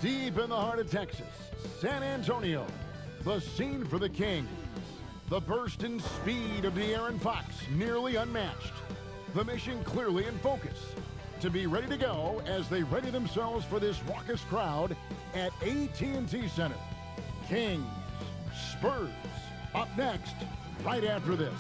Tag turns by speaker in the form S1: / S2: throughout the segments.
S1: Deep in the heart of Texas, San Antonio, the scene for the Kings. The burst and speed of De'Aaron Fox, nearly unmatched. The mission clearly in focus. To be ready to go as they ready themselves for this raucous crowd at AT&TCenter. Kings, Spurs, up next, right after this.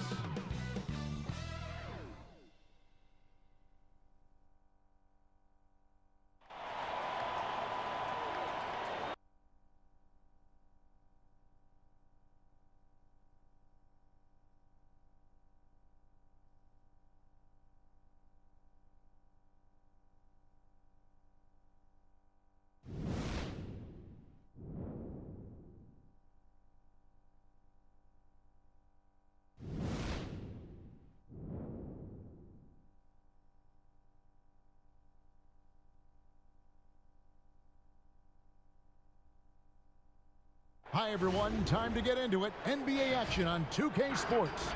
S1: Hi everyone, time to get into it. NBA action on 2K Sports.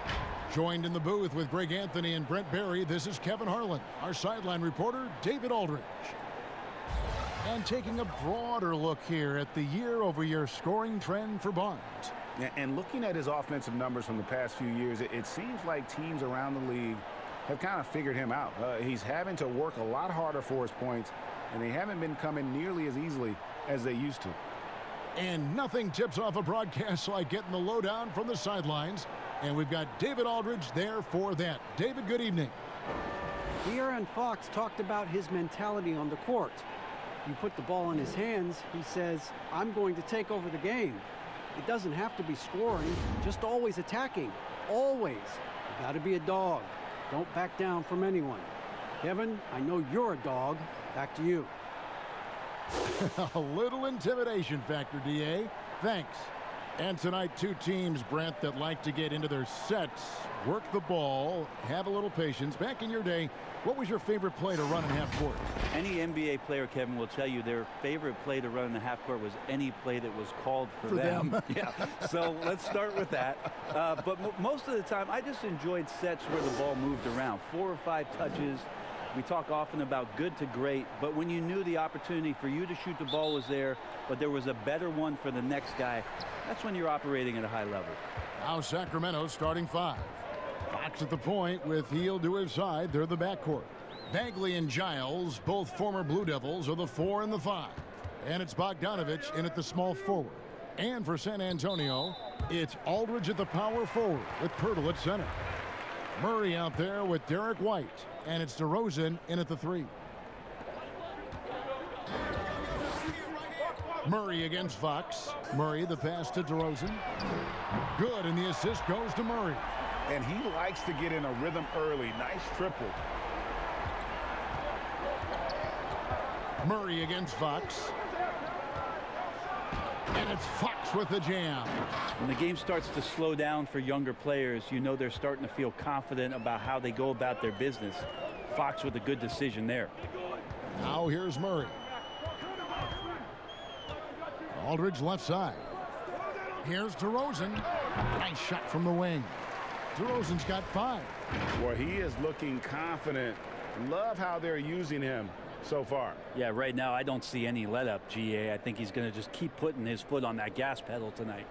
S1: Joined in the booth with Greg Anthony and Brent Barry, this is Kevin Harlan. Our sideline reporter, David Aldridge. And taking a broader look here at the year-over-year scoring trend for Barnes.
S2: And looking at his offensive numbers from the past few years, it seems like teams around the league have kind of figured him out. He's having to work a lot harder for his points, and they haven't been coming nearly as easily as they used to.
S1: And nothing tips off a broadcast like getting the lowdown from the sidelines. And we've got David Aldridge there for that. David, good evening.
S3: De'Aaron Fox talked about his mentality on the court. You put the ball in his hands, he says, I'm going to take over the game. It doesn't have to be scoring, just always attacking. Always. You got to be a dog. Don't back down from anyone. Kevin, I know you're a dog. Back to you.
S1: A little intimidation factor, DA. Thanks. And tonight, two teams, Brent, that like to get into their sets, work the ball, have a little patience. Back in your day, what was your favorite play to run in half court?
S4: Any NBA player, Kevin, will tell you their favorite play to run in the half court was any play that was called for them. Yeah. So let's start with that. But most of the time, I just enjoyed sets where the ball moved around. 4 or 5 touches. We talk often about good to great, but when you knew the opportunity for you to shoot the ball was there, but there was a better one for the next guy, that's when you're operating at a high level.
S1: Now Sacramento starting 5. Fox at the point with Hield to his side. They're the backcourt. Bagley and Giles, both former Blue Devils, are the 4 and the 5. And it's Bogdanovich in at the small forward. And for San Antonio, it's Aldridge at the power forward with Pirtle at center. Murray out there with Derek White. And it's DeRozan in at the 3. Murray against Fox. Murray the pass to DeRozan. Good, and the assist goes to Murray.
S2: And he likes to get in a rhythm early. Nice triple.
S1: Murray against Fox. And it's Fox with the jam.
S4: When the game starts to slow down for younger players, you know they're starting to feel confident about how they go about their business. Fox with a good decision there.
S1: Now here's Murray. Aldridge left side. Here's DeRozan. Nice shot from the wing. DeRozan's got 5.
S2: Well, he is looking confident. Love how they're using him so far.
S4: Yeah, right now I don't see any let up, GA. I think he's going to just keep putting his foot on that gas pedal tonight.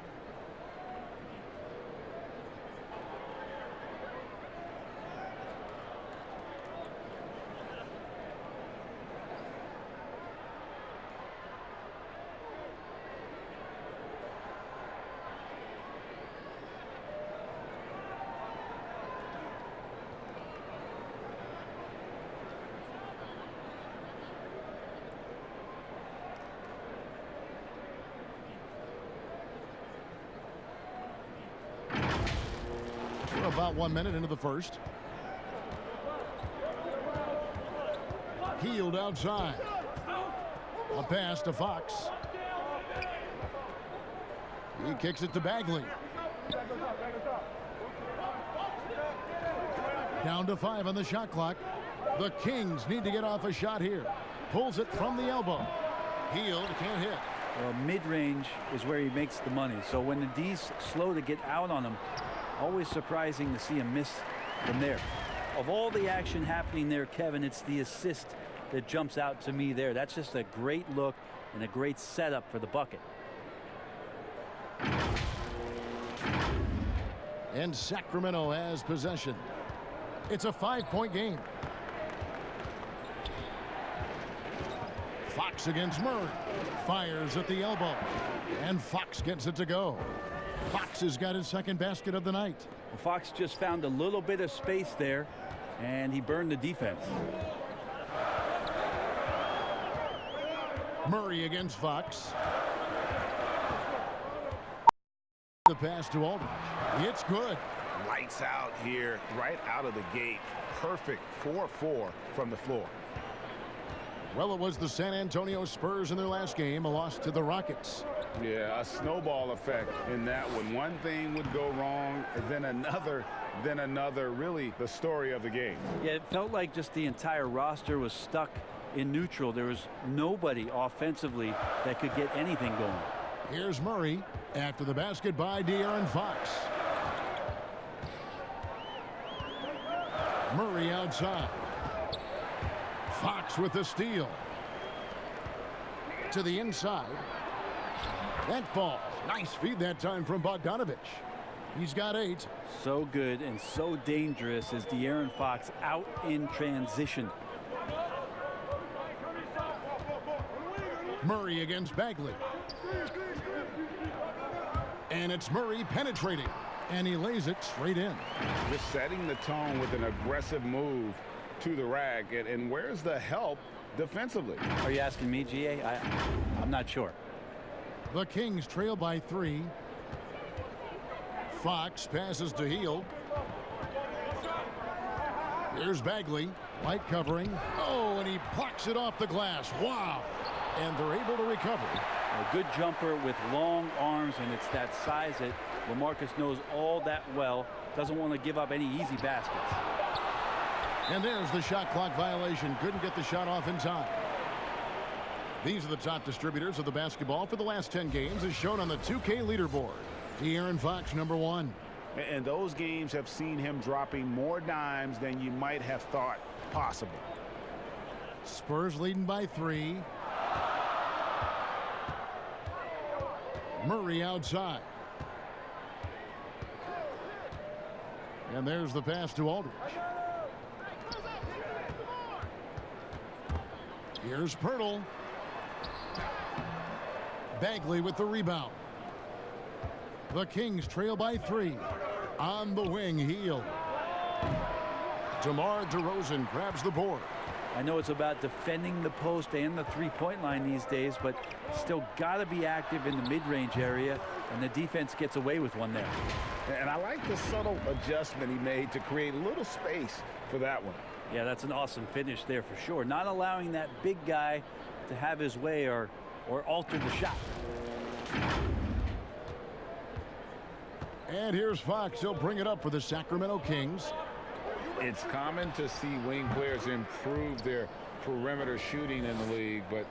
S1: About 1 minute into the first. Hield outside. A pass to Fox. He kicks it to Bagley. Down to 5 on the shot clock. The Kings need to get off a shot here. Pulls it from the elbow. Hield can't hit.
S4: Well, mid-range is where he makes the money. So when the D's slow to get out on him, always surprising to see him miss from there. Of all the action happening there, Kevin, it's the assist that jumps out to me there. That's just a great look and a great setup for the bucket.
S1: And Sacramento has possession. It's a 5-point game. Fox against Murray. Fires at the elbow. And Fox gets it to go. Fox has got his second basket of the night.
S4: Well, Fox just found a little bit of space there, and he burned the defense.
S1: Murray against Fox. The pass to Aldridge. It's good.
S2: Lights out here, right out of the gate. Perfect 4-4 from the floor.
S1: Well, it was the San Antonio Spurs in their last game, a loss to the Rockets.
S2: Yeah, a snowball effect in that one. One thing would go wrong, then another, really the story of the game.
S4: Yeah, it felt like just the entire roster was stuck in neutral. There was nobody offensively that could get anything going.
S1: Here's Murray after the basket by De'Aaron Fox. Murray outside. Fox with the steal. To the inside. That falls. Nice feed that time from Bogdanovich. He's got 8.
S4: So good and so dangerous as De'Aaron Fox out in transition.
S1: Murray against Bagley. And it's Murray penetrating. And he lays it straight in.
S2: Just setting the tone with an aggressive move to the rack. And where's the help defensively?
S4: Are you asking me, GA? I'm not sure.
S1: The Kings trail by 3. Fox passes to Hield. Here's Bagley. Light covering. Oh, and he plucks it off the glass. Wow. And they're able to recover.
S4: A good jumper with long arms, and it's that size that LaMarcus knows all that well. Doesn't want to give up any easy baskets.
S1: And there's the shot clock violation. Couldn't get the shot off in time. These are the top distributors of the basketball for the last 10 games as shown on the 2K leaderboard. De'Aaron Fox, number 1.
S2: And those games have seen him dropping more dimes than you might have thought possible.
S1: Spurs leading by 3. Murray outside. And there's the pass to Aldridge. Here's Pirtle. Bagley with the rebound. The Kings trail by 3. On the wing, Hield. DeMar DeRozan grabs the board.
S4: I know it's about defending the post and the three-point line these days, but still got to be active in the mid-range area, and the defense gets away with one there.
S2: And I like the subtle adjustment he made to create a little space for that one.
S4: Yeah, that's an awesome finish there for sure. Not allowing that big guy to have his way or alter the shot.
S1: And here's Fox. He'll bring it up for the Sacramento Kings.
S2: It's common to see wing players improve their perimeter shooting in the league, but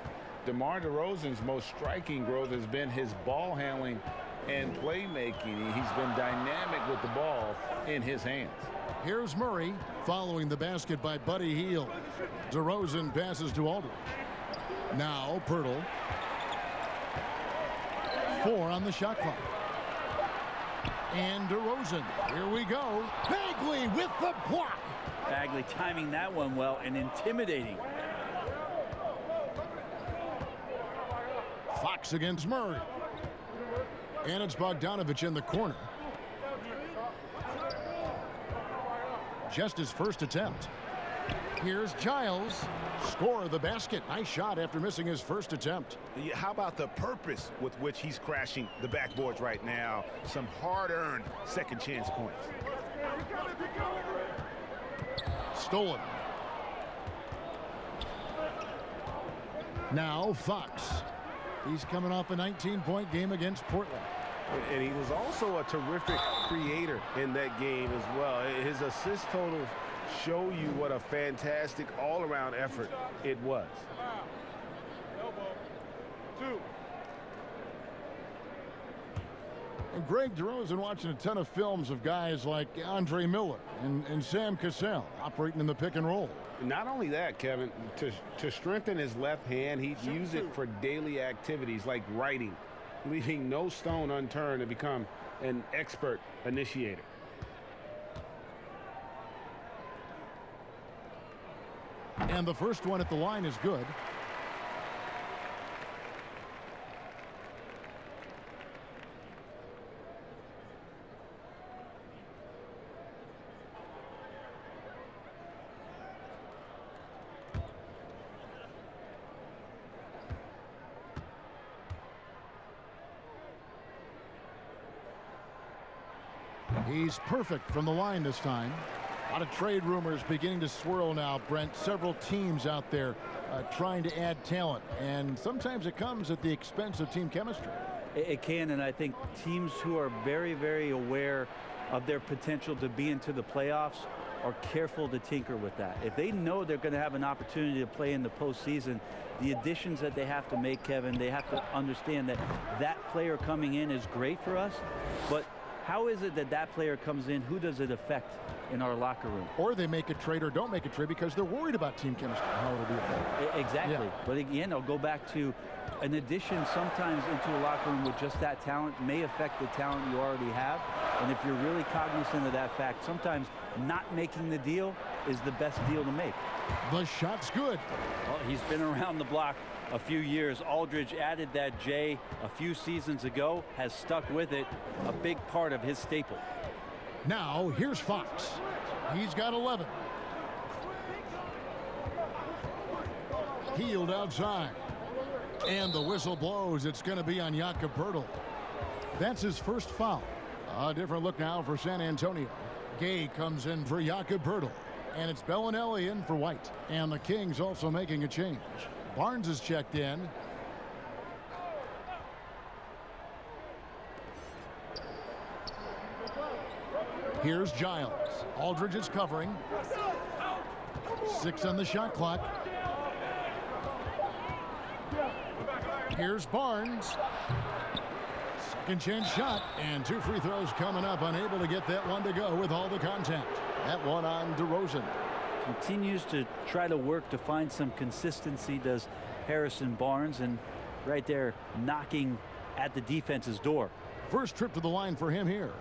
S2: DeMar DeRozan's most striking growth has been his ball handling and playmaking. He's been dynamic with the ball in his hands.
S1: Here's Murray following the basket by Buddy Hield. DeRozan passes to Aldridge. Now Pirtle. 4 on the shot clock. And DeRozan. Here we go. Bagley with the block.
S4: Bagley timing that one well and intimidating.
S1: Fox against Murray. And it's Bogdanovich in the corner. Just his first attempt. Here's Giles. Score of the basket. Nice shot after missing his first attempt.
S2: How about the purpose with which he's crashing the backboards right now? Some hard-earned second chance points.
S1: Stolen. Now Fox. He's coming off a 19-point game against Portland.
S2: And he was also a terrific creator in that game as well. His assist totals show you what a fantastic all-around effort it was.
S1: And Greg DeRozan watching a ton of films of guys like Andre Miller and Sam Cassell operating in the pick and roll.
S2: Not only that, Kevin, to strengthen his left hand, he'd use it for daily activities like writing, leaving no stone unturned to become an expert initiator.
S1: And the first one at the line is good. He's perfect from the line this time. A lot of trade rumors beginning to swirl now, Brent. Several teams out there trying to add talent, and sometimes it comes at the expense of team chemistry.
S4: It can, and I think teams who are very, very aware of their potential to be into the playoffs are careful to tinker with that. If they know they're going to have an opportunity to play in the postseason, the additions that they have to make, Kevin, they have to understand that that player coming in is great for us, but how is it that that player comes in? Who does it affect in our locker room?
S1: Or they make a trade or don't make a trade because they're worried about team chemistry, how it'll be affected.
S4: Exactly. Yeah. But again, I'll go back to an addition sometimes into a locker room with just that talent may affect the talent you already have. And if you're really cognizant of that fact, sometimes not making the deal is the best deal to make.
S1: The shot's good.
S4: Well, he's been around the block a few years. Aldridge added that J a few seasons ago, has stuck with it, a big part of his staple.
S1: Now here's Fox. He's got 11. Healed outside. And the whistle blows. It's going to be on Jakob Poeltl. That's his first foul. A different look now for San Antonio. Gay comes in for Jakob Poeltl. And it's Bellinelli in for White. And the Kings also making a change. Barnes is checked in. Here's Giles. Aldridge is covering. 6 on the shot clock. Here's Barnes. Second chance shot. And 2 free throws coming up. Unable to get that one to go with all the contact. That one on DeRozan.
S4: Continues to try to work to find some consistency, does Harrison Barnes, and right there knocking at the defense's door.
S1: First trip to the line for him here.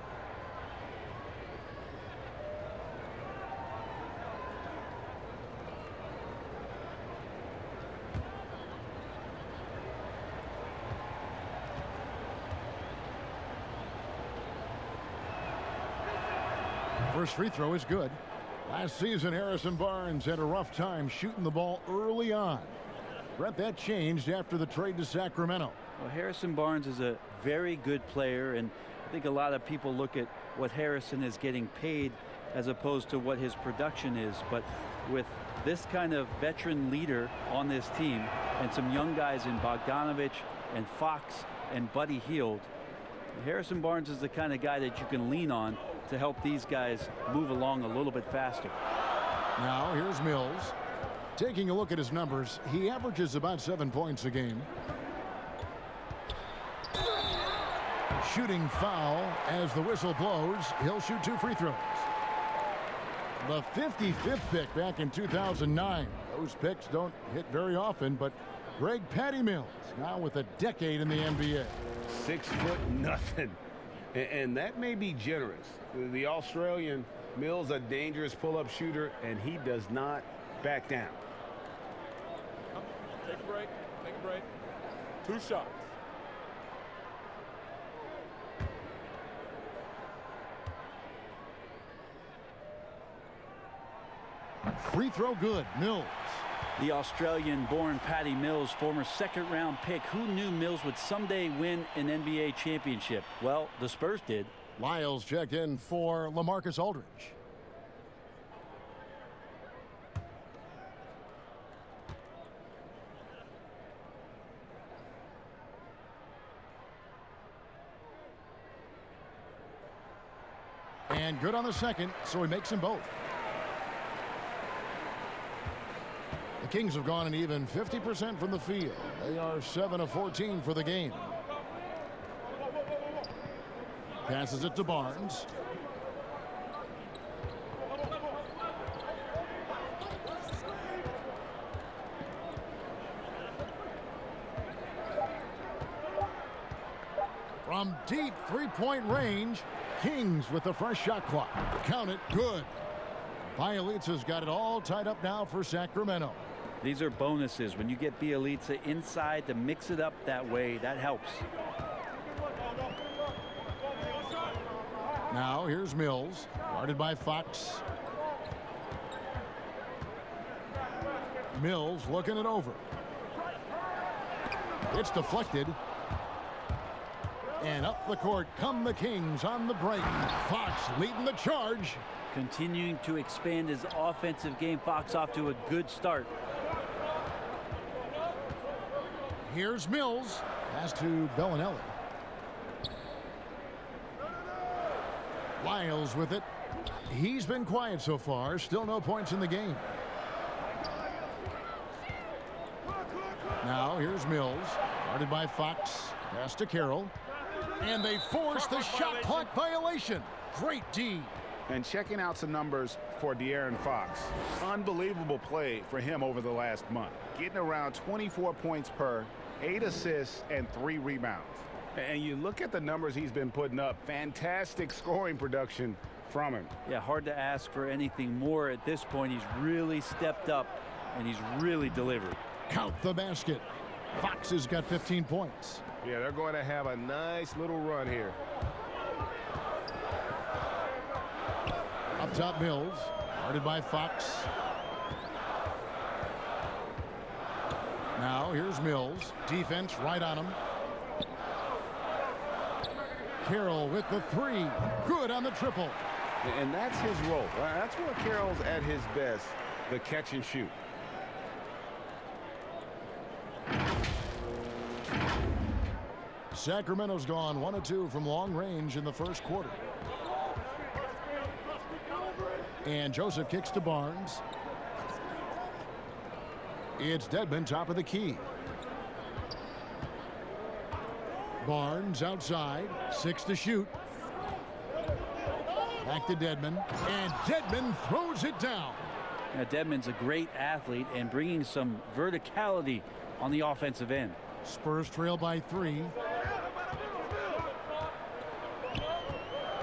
S1: First free throw is good. Last season, Harrison Barnes had a rough time shooting the ball early on. Brett, that changed after the trade to Sacramento.
S4: Well, Harrison Barnes is a very good player, and I think a lot of people look at what Harrison is getting paid as opposed to what his production is. But with this kind of veteran leader on this team and some young guys in Bogdanovich and Fox and Buddy Hield, Harrison Barnes is the kind of guy that you can lean on to help these guys move along a little bit faster.
S1: Now here's Mills. Taking a look at his numbers, he averages about 7 points a game. Shooting foul as the whistle blows. He'll shoot 2 free throws. The 55th pick back in 2009. Those picks don't hit very often, but Greg Patty Mills now with a decade in the NBA.
S2: 6'0". And that may be generous. The Australian Mills, a dangerous pull-up shooter, and he does not back down.
S5: Take a break. Take a break. 2 shots.
S1: Free throw good. Mills.
S4: The Australian-born Patty Mills, former second-round pick. Who knew Mills would someday win an NBA championship? Well, the Spurs did.
S1: Lyles checked in for LaMarcus Aldridge. And good on the second, so he makes them both. The Kings have gone an even 50% from the field. They are 7 of 14 for the game. Passes it to Barnes. From deep three-point range, Kings with the fresh shot clock. Count it, good. Bielitsa's got it all tied up now for Sacramento.
S4: These are bonuses. When you get Bielitsa inside to mix it up that way, that helps.
S1: Now here's Mills, guarded by Fox. Mills looking it over. It's deflected. And up the court come the Kings on the break. Fox leading the charge.
S4: Continuing to expand his offensive game. Fox off to a good start.
S1: Here's Mills. Pass to Bellinelli. Lyles with it. He's been quiet so far. Still no points in the game. Now here's Mills. Guarded by Fox. Pass to Carroll. And they force the shot clock violation. Great D.
S2: And checking out some numbers for De'Aaron Fox. Unbelievable play for him over the last month. Getting around 24 points per, 8 assists, and 3 rebounds. And you look at the numbers he's been putting up. Fantastic scoring production from him.
S4: Yeah, hard to ask for anything more at this point. He's really stepped up, and he's really delivered.
S1: Count the basket. Fox has got 15 points.
S2: Yeah, they're going to have a nice little run here.
S1: Up top, Mills, guarded by Fox. Now here's Mills. Defense right on him. Carroll with the three. Good on the triple.
S2: And that's his role. That's where Carroll's at his best, the catch and shoot.
S1: Sacramento's gone 1 of 2 from long range in the first quarter. And Joseph kicks to Barnes. It's Dedmon top of the key. Barnes outside, 6 to shoot. Back to Dedmon, and Dedmon throws it down.
S4: Now, Dedmon's a great athlete and bringing some verticality on the offensive end.
S1: Spurs trail by 3.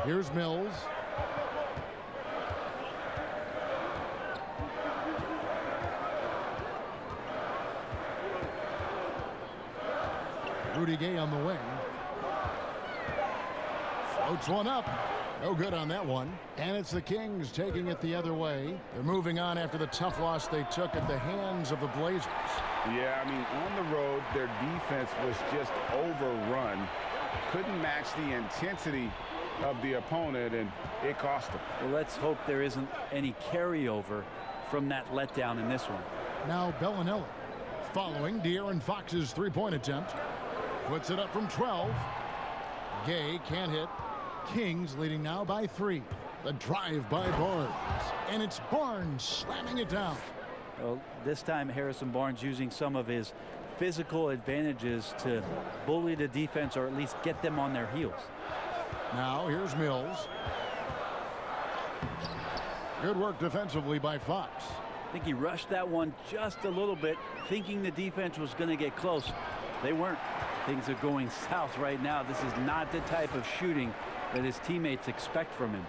S1: Here's Mills. Rudy Gay on the wing. Floats one up. No good on that one. And it's the Kings taking it the other way. They're moving on after the tough loss they took at the hands of the Blazers.
S2: Yeah, I mean, on the road, their defense was just overrun. Couldn't match the intensity of the opponent, and it cost them.
S4: Well, let's hope there isn't any carryover from that letdown in this one.
S1: Now Bellinelli following De'Aaron Fox's three-point attempt. Puts it up from 12. Gay can't hit. Kings leading now by 3. The drive by Barnes. And it's Barnes slamming it down.
S4: Well, this time Harrison Barnes using some of his physical advantages to bully the defense or at least get them on their heels.
S1: Now here's Mills. Good work defensively by Fox.
S4: I think he rushed that one just a little bit, thinking the defense was going to get close. They weren't. Things are going south right now. This is not the type of shooting that his teammates expect from him.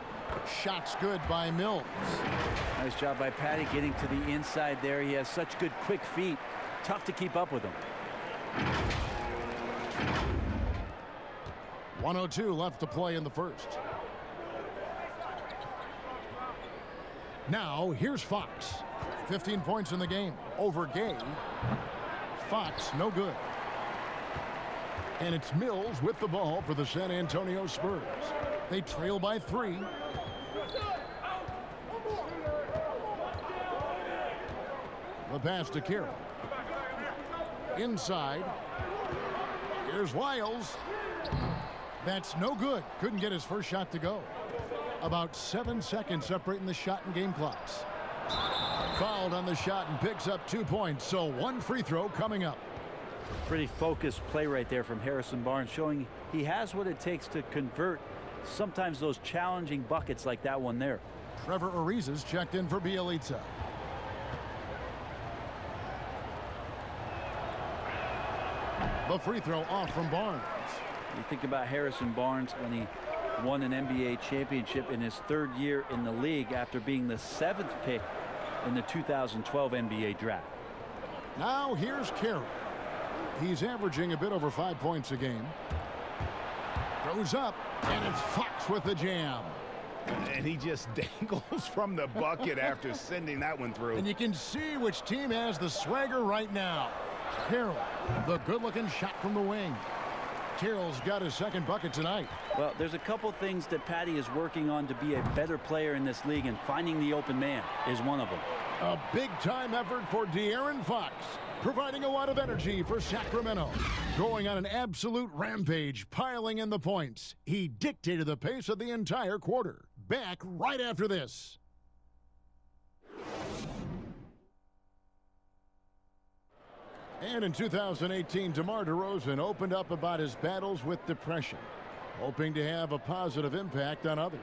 S1: Shots good by Mills.
S4: Nice job by Patty getting to the inside there. He has such good quick feet. Tough to keep up with him.
S1: 1:02 left to play in the first. Now here's Fox. 15 points in the game over Gay. Fox no good. And it's Mills with the ball for the San Antonio Spurs. They trail by 3. The pass to Carroll. Inside. Here's Lyles. That's no good. Couldn't get his first shot to go. About 7 seconds separating the shot and game clocks. Fouled on the shot and picks up 2 points. So 1 free throw coming up.
S4: Pretty focused play right there from Harrison Barnes, showing he has what it takes to convert sometimes those challenging buckets like that one there.
S1: Trevor Ariza's checked in for Bielitsa. The free throw off from Barnes.
S4: You think about Harrison Barnes when he won an NBA championship in his 3rd year in the league after being the 7th pick in the 2012 NBA draft.
S1: Now here's Carey. He's averaging a bit over 5 points a game. Throws up, and it's Fox with the jam.
S2: And he just dangles from the bucket after sending that one through.
S1: And you can see which team has the swagger right now. Carroll, the good-looking shot from the wing. Carroll's got his 2nd bucket tonight.
S4: Well, there's a couple things that Patty is working on to be a better player in this league, and finding the open man is one of them.
S1: A big-time effort for De'Aaron Fox, providing a lot of energy for Sacramento. Going on an absolute rampage, piling in the points. He dictated the pace of the entire quarter. Back right after this. And in 2018, DeMar DeRozan opened up about his battles with depression, hoping to have a positive impact on others.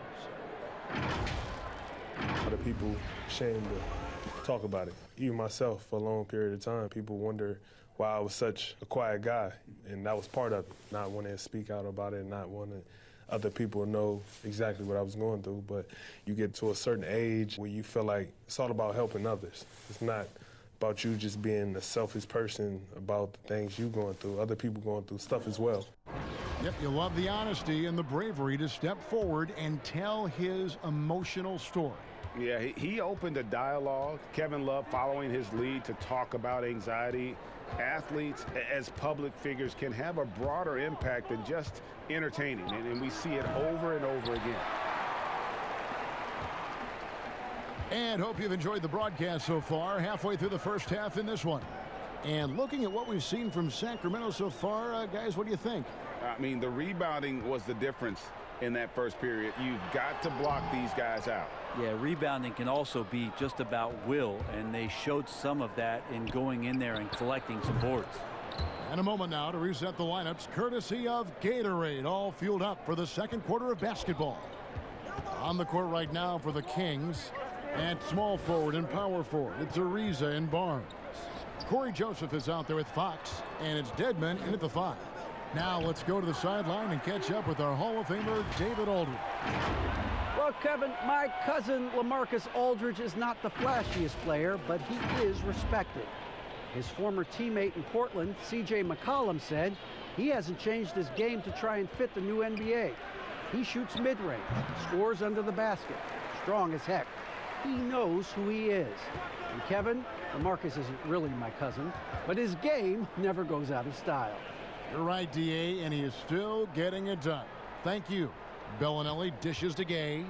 S6: A lot of people ashamed to talk about it. Even myself, for a long period of time, people wonder why I was such a quiet guy, and that was part of it, not wanting to speak out about it, not wanting other people to know exactly what I was going through. But you get to a certain age where you feel like it's all about helping others. It's not about you just being a selfish person about the things you're going through. Other people going through stuff as well.
S1: Yep, you love the honesty and the bravery to step forward and tell his emotional story.
S2: Yeah, he opened a dialogue. Kevin Love following his lead to talk about anxiety. Athletes as public figures can have a broader impact than just entertaining, and we see it over and over again.
S1: And hope you've enjoyed the broadcast so far, halfway through the first half in this one. And looking at what we've seen from Sacramento so far, guys, what do you think?
S2: I mean, the rebounding was the difference in that first period. You've got to block these guys out.
S4: Yeah, rebounding can also be just about will, and they showed some of that in going in there and collecting some boards.
S1: And a moment now to reset the lineups, courtesy of Gatorade, all fueled up for the 2nd quarter of basketball. On the court right now for the Kings, at small forward and power forward, it's Ariza and Barnes. Corey Joseph is out there with Fox, and it's Dedmon in at the 5. Now let's go to the sideline and catch up with our Hall of Famer, David Aldridge.
S3: Well, Kevin, my cousin LaMarcus Aldridge is not the flashiest player, but he is respected. His former teammate in Portland, C.J. McCollum, said he hasn't changed his game to try and fit the new NBA. He shoots mid-range, scores under the basket, strong as heck. He knows who he is. And Kevin, LaMarcus isn't really my cousin, but his game never goes out of style.
S1: You're right, D.A., and he is still getting it done. Thank you. Bellinelli dishes to Gay.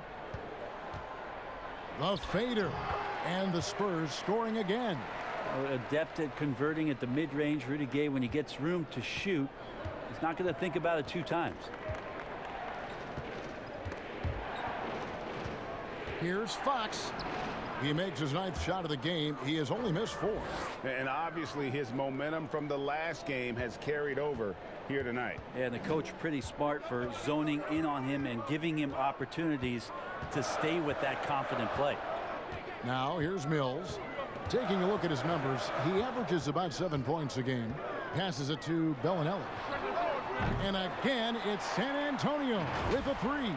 S1: The fader. And the Spurs scoring again.
S4: Adept at converting at the mid-range. Rudy Gay, when he gets room to shoot, he's not going to think about it 2 times.
S1: Here's Fox. He makes his 9th shot of the game. He has only missed 4.
S2: And obviously his momentum from the last game has carried over here tonight.
S4: And the coach pretty smart for zoning in on him and giving him opportunities to stay with that confident play.
S1: Now here's Mills. Taking a look at his numbers, he averages about 7 points a game. Passes it to Bellinelli. And again, it's San Antonio with a 3.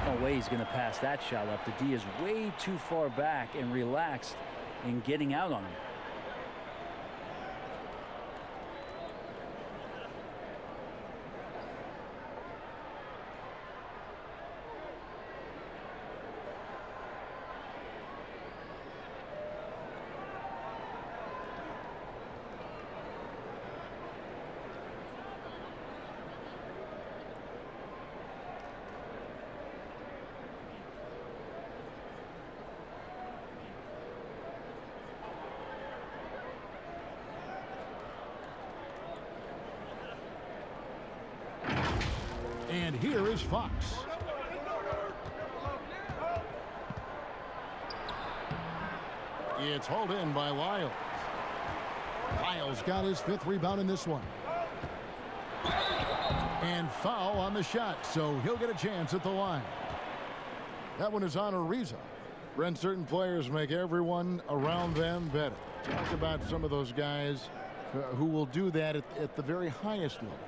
S4: No way he's going to pass that shot up. The D is way too far back and relaxed in getting out on him.
S1: And here is Fox. It's hauled in by Lyles. Lyles got his 5th rebound in this one. And foul on the shot, so he'll get a chance at the line. That one is on Ariza. Brent, certain players make everyone around them better. Talk about some of those guys who will do that at the very highest level.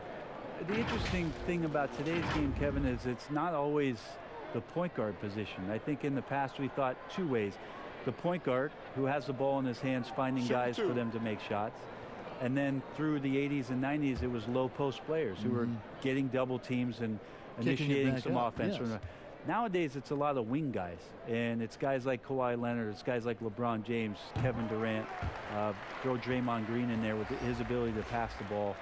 S4: The interesting thing about today's game, Kevin, is it's not always the point guard position. I think in the past we thought two ways. The point guard, who has the ball in his hands, finding guys for them to make shots. And then through the 80s and 90s, it was low post players who were getting double teams and initiating some offense. Yes. Nowadays, it's a lot of wing guys. And it's guys like Kawhi Leonard. It's guys like LeBron James, Kevin Durant. Throw Draymond Green in there with his ability to pass the ball.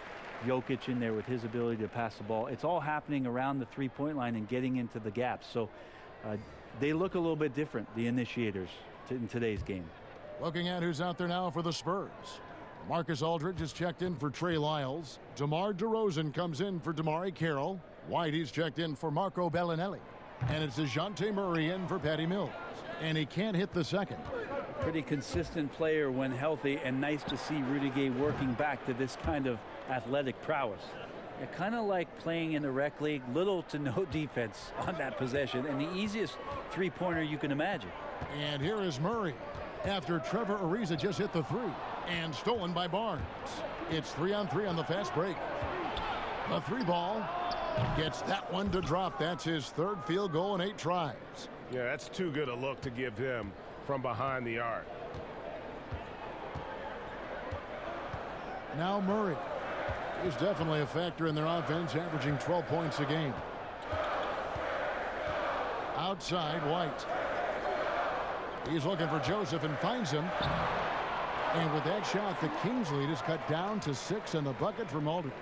S4: Jokic in there with his ability to pass the ball. It's all happening around the three-point line and getting into the gaps. So they look a little bit different, the initiators, in today's game.
S1: Looking at who's out there now for the Spurs. Marcus Aldridge is checked in for Trey Lyles. DeMar DeRozan comes in for DeMar Carroll. Whitey's checked in for Marco Bellinelli. And it's DeJounte Murray in for Patty Mills. And he can't hit the second.
S4: Pretty consistent player when healthy, and nice to see Rudy Gay working back to this kind of athletic prowess. Kind of like playing in the rec league, little to no defense on that possession, and the easiest three-pointer you can imagine.
S1: And here is Murray after Trevor Ariza just hit the three, and stolen by Barnes. It's 3-on-3 on the fast break. A three ball gets that one to drop. That's his third field goal in 8 tries.
S2: Yeah, that's too good a look to give him from behind the arc.
S1: Now Murray is definitely a factor in their offense, averaging 12 points a game. Outside, White. He's looking for Joseph and finds him. And with that shot, the Kings lead is cut down to 6 in the bucket from Aldridge.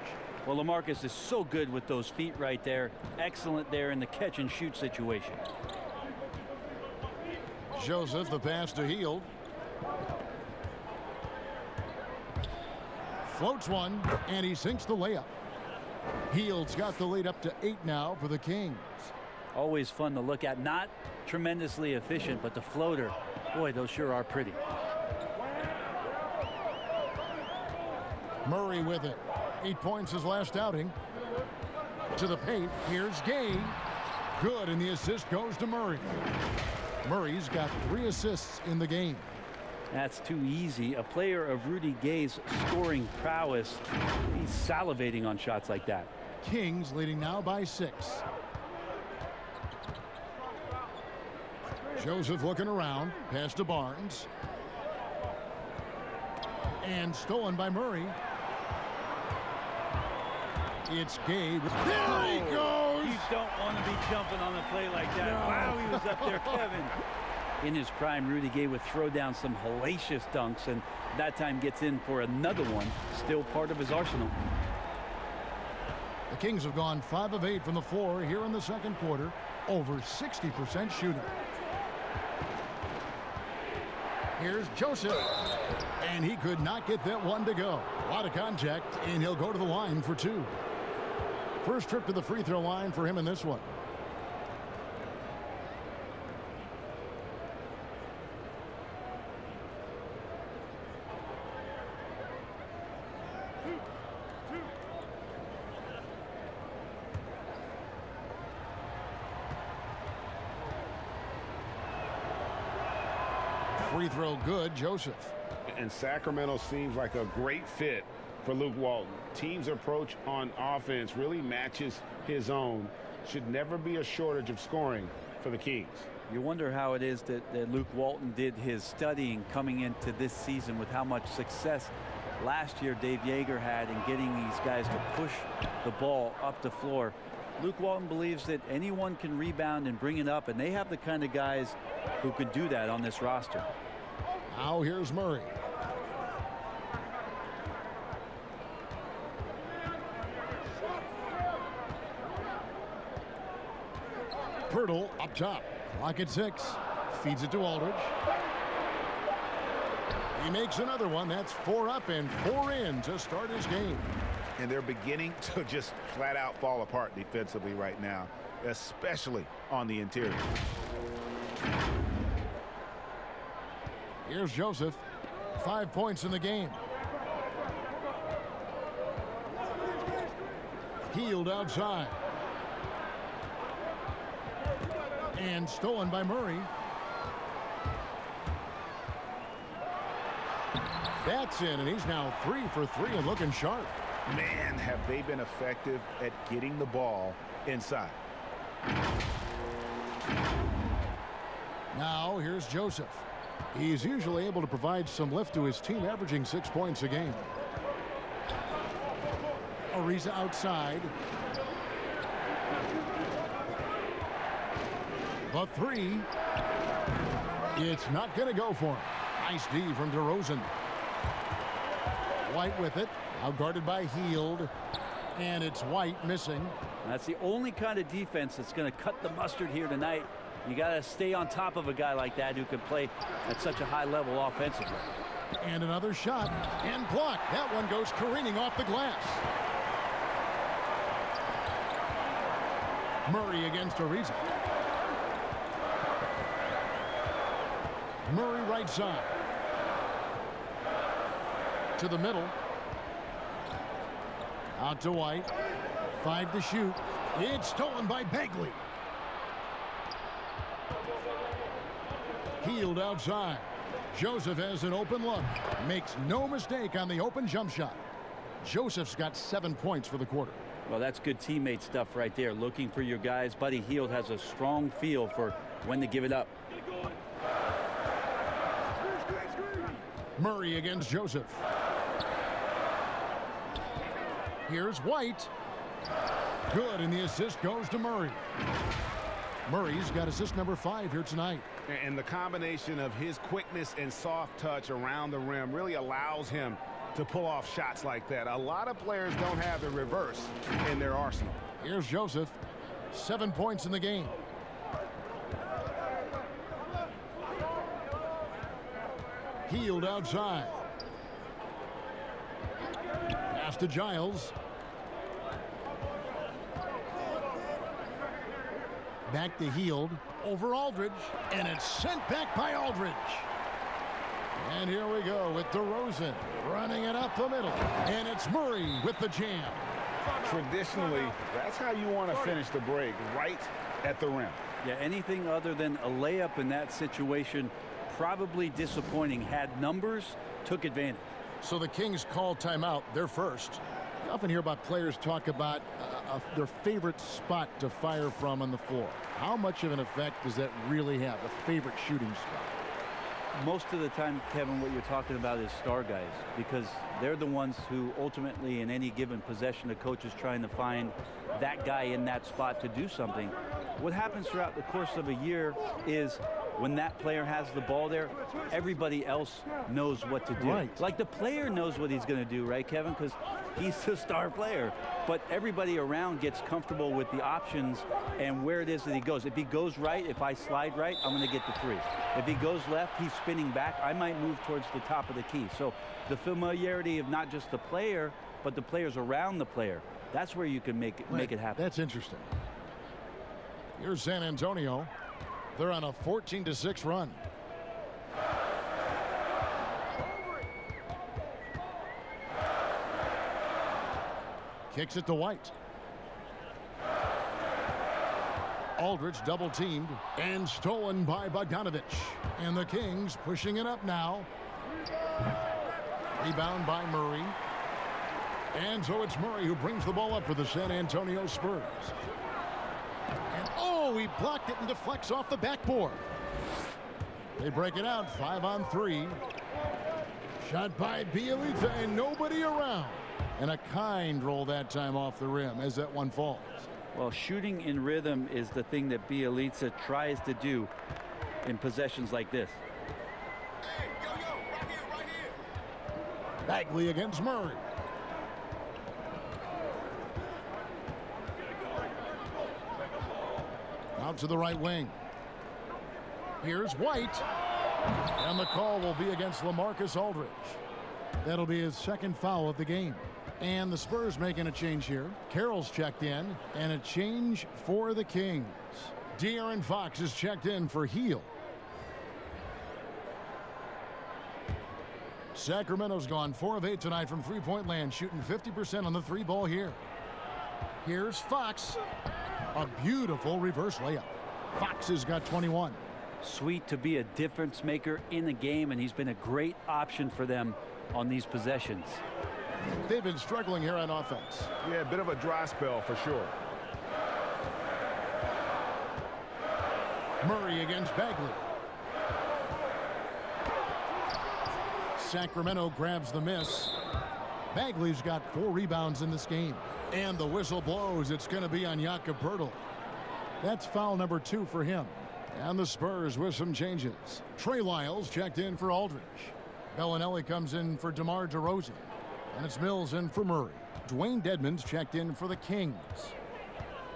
S4: Well, LaMarcus is so good with those feet right there. Excellent there in the catch and shoot situation.
S1: Joseph, the pass to Hield. Floats one, and he sinks the layup. Hield's got the lead up to 8 now for the Kings.
S4: Always fun to look at. Not tremendously efficient, but the floater, boy, those sure are pretty.
S1: Murray with it. 8 points his last outing. To the paint. Here's Gay. Good, and the assist goes to Murray. Murray's got 3 assists in the game.
S4: That's too easy. A player of Rudy Gay's scoring prowess, he's salivating on shots like that.
S1: Kings leading now by 6. Joseph looking around. Pass to Barnes. And stolen by Murray. It's Gay. There he goes!
S4: You don't want to be jumping on a play like that. No. Wow, he was up there, Kevin. In his prime, Rudy Gay would throw down some hellacious dunks, and that time gets in for another one. Still part of his arsenal.
S1: The Kings have gone 5 of 8 from the floor here in the second quarter. Over 60% shooting. Here's Joseph. And he could not get that one to go. A lot of contact, and he'll go to the line for 2. First trip to the free throw line for him in this one. Free throw good, Joseph.
S2: And Sacramento seems like a great fit for Luke Walton. Team's approach on offense really matches his own. Should never be a shortage of scoring for the Kings.
S4: You wonder how it is that Luke Walton did his studying coming into this season with how much success last year Dave Yeager had in getting these guys to push the ball up the floor. Luke Walton believes that anyone can rebound and bring it up, and they have the kind of guys who could do that on this roster.
S1: Now here's Murray. Pirtle up top. Clock at 6. Feeds it to Aldridge. He makes another one. That's 4 up and 4 in to start his game.
S2: And they're beginning to just flat out fall apart defensively right now, especially on the interior.
S1: Here's Joseph. 5 points in the game. Healed outside. And stolen by Murray. That's in, and he's now 3 for 3 and looking sharp.
S2: Man, have they been effective at getting the ball inside.
S1: Now here's Joseph. He's usually able to provide some lift to his team, averaging 6 points a game. Ariza outside. The 3. It's not going to go for him. Nice D from DeRozan. White with it. Outguarded by Hield. And it's White missing.
S4: That's the only kind of defense that's going to cut the mustard here tonight. You got to stay on top of a guy like that who can play at such a high level offensively.
S1: And another shot. And blocked. That one goes careening off the glass. Murray against Ariza. Murray right side. To the middle. Out to White. 5 to shoot. It's stolen by Bagley. Healed outside. Joseph has an open look. Makes no mistake on the open jump shot. Joseph's got 7 points for the quarter.
S4: Well, that's good teammate stuff right there. Looking for your guys. Buddy Hield has a strong feel for when to give it up.
S1: Murray against Joseph. Here's White. Good, and the assist goes to Murray. Murray's got assist number 5 here tonight.
S2: And the combination of his quickness and soft touch around the rim really allows him to pull off shots like that. A lot of players don't have the reverse in their arsenal.
S1: Here's Joseph. 7 points in the game. Healed outside. Pass to Giles. Back to Hield. Over Aldridge. And it's sent back by Aldridge. And here we go with DeRozan running it up the middle. And it's Murray with the jam.
S2: Traditionally, that's how you want to finish the break, right at the rim.
S4: Yeah, anything other than a layup in that situation, probably disappointing. Had numbers, took advantage.
S1: So the Kings call timeout. They're first. You often hear about players talk about their favorite spot to fire from on the floor. How much of an effect does that really have, a favorite shooting spot?
S4: Most of the time, Kevin, what you're talking about is star guys, because they're the ones who ultimately in any given possession, the coach is trying to find that guy in that spot to do something. What happens throughout the course of a year is when that player has the ball there, everybody else knows what to do.
S1: Right.
S4: Like the player knows what he's going to do, right, Kevin? Because he's the star player. But everybody around gets comfortable with the options and where it is that he goes. If he goes right, if I slide right, I'm going to get the 3. If he goes left, he's spinning back. I might move towards the top of the key. So the familiarity of not just the player, but the players around the player, that's where you can make it happen.
S1: That's interesting. Here's San Antonio. They're on a 14-6 run. Kicks it to White. Aldridge double teamed and stolen by Bogdanovich. And the Kings pushing it up now. Rebound by Murray. And so it's Murray who brings the ball up for the San Antonio Spurs. And oh, he blocked it and deflects off the backboard. They break it out 5-on-3. Shot by Bielitsa and nobody around. And a kind roll that time off the rim as that one falls.
S4: Well, shooting in rhythm is the thing that Bielitsa tries to do in possessions like this.
S5: Hey, right here.
S1: Bagley against Murray. Out to the right wing. Here's White. And the call will be against LaMarcus Aldridge. That'll be his second foul of the game. And the Spurs making a change here. Carroll's checked in, and a change for the Kings. De'Aaron Fox is checked in for Hield. Sacramento's gone 4 of 8 tonight from three-point land, shooting 50% on the 3 ball here. Here's Fox. A beautiful reverse layup. Fox has got 21.
S4: Sweet to be a difference maker in the game, and he's been a great option for them on these possessions.
S1: They've been struggling here on offense.
S2: Yeah, a bit of a dry spell for sure.
S1: Murray against Bagley. Sacramento grabs the miss. Bagley's got 4 rebounds in this game. And the whistle blows. It's going to be on Jakob Poeltl. That's foul number 2 for him. And the Spurs with some changes. Trey Lyles checked in for Aldridge. Bellinelli comes in for DeMar DeRozan. And it's Mills in for Murray. Dwayne Dedmon's checked in for the Kings.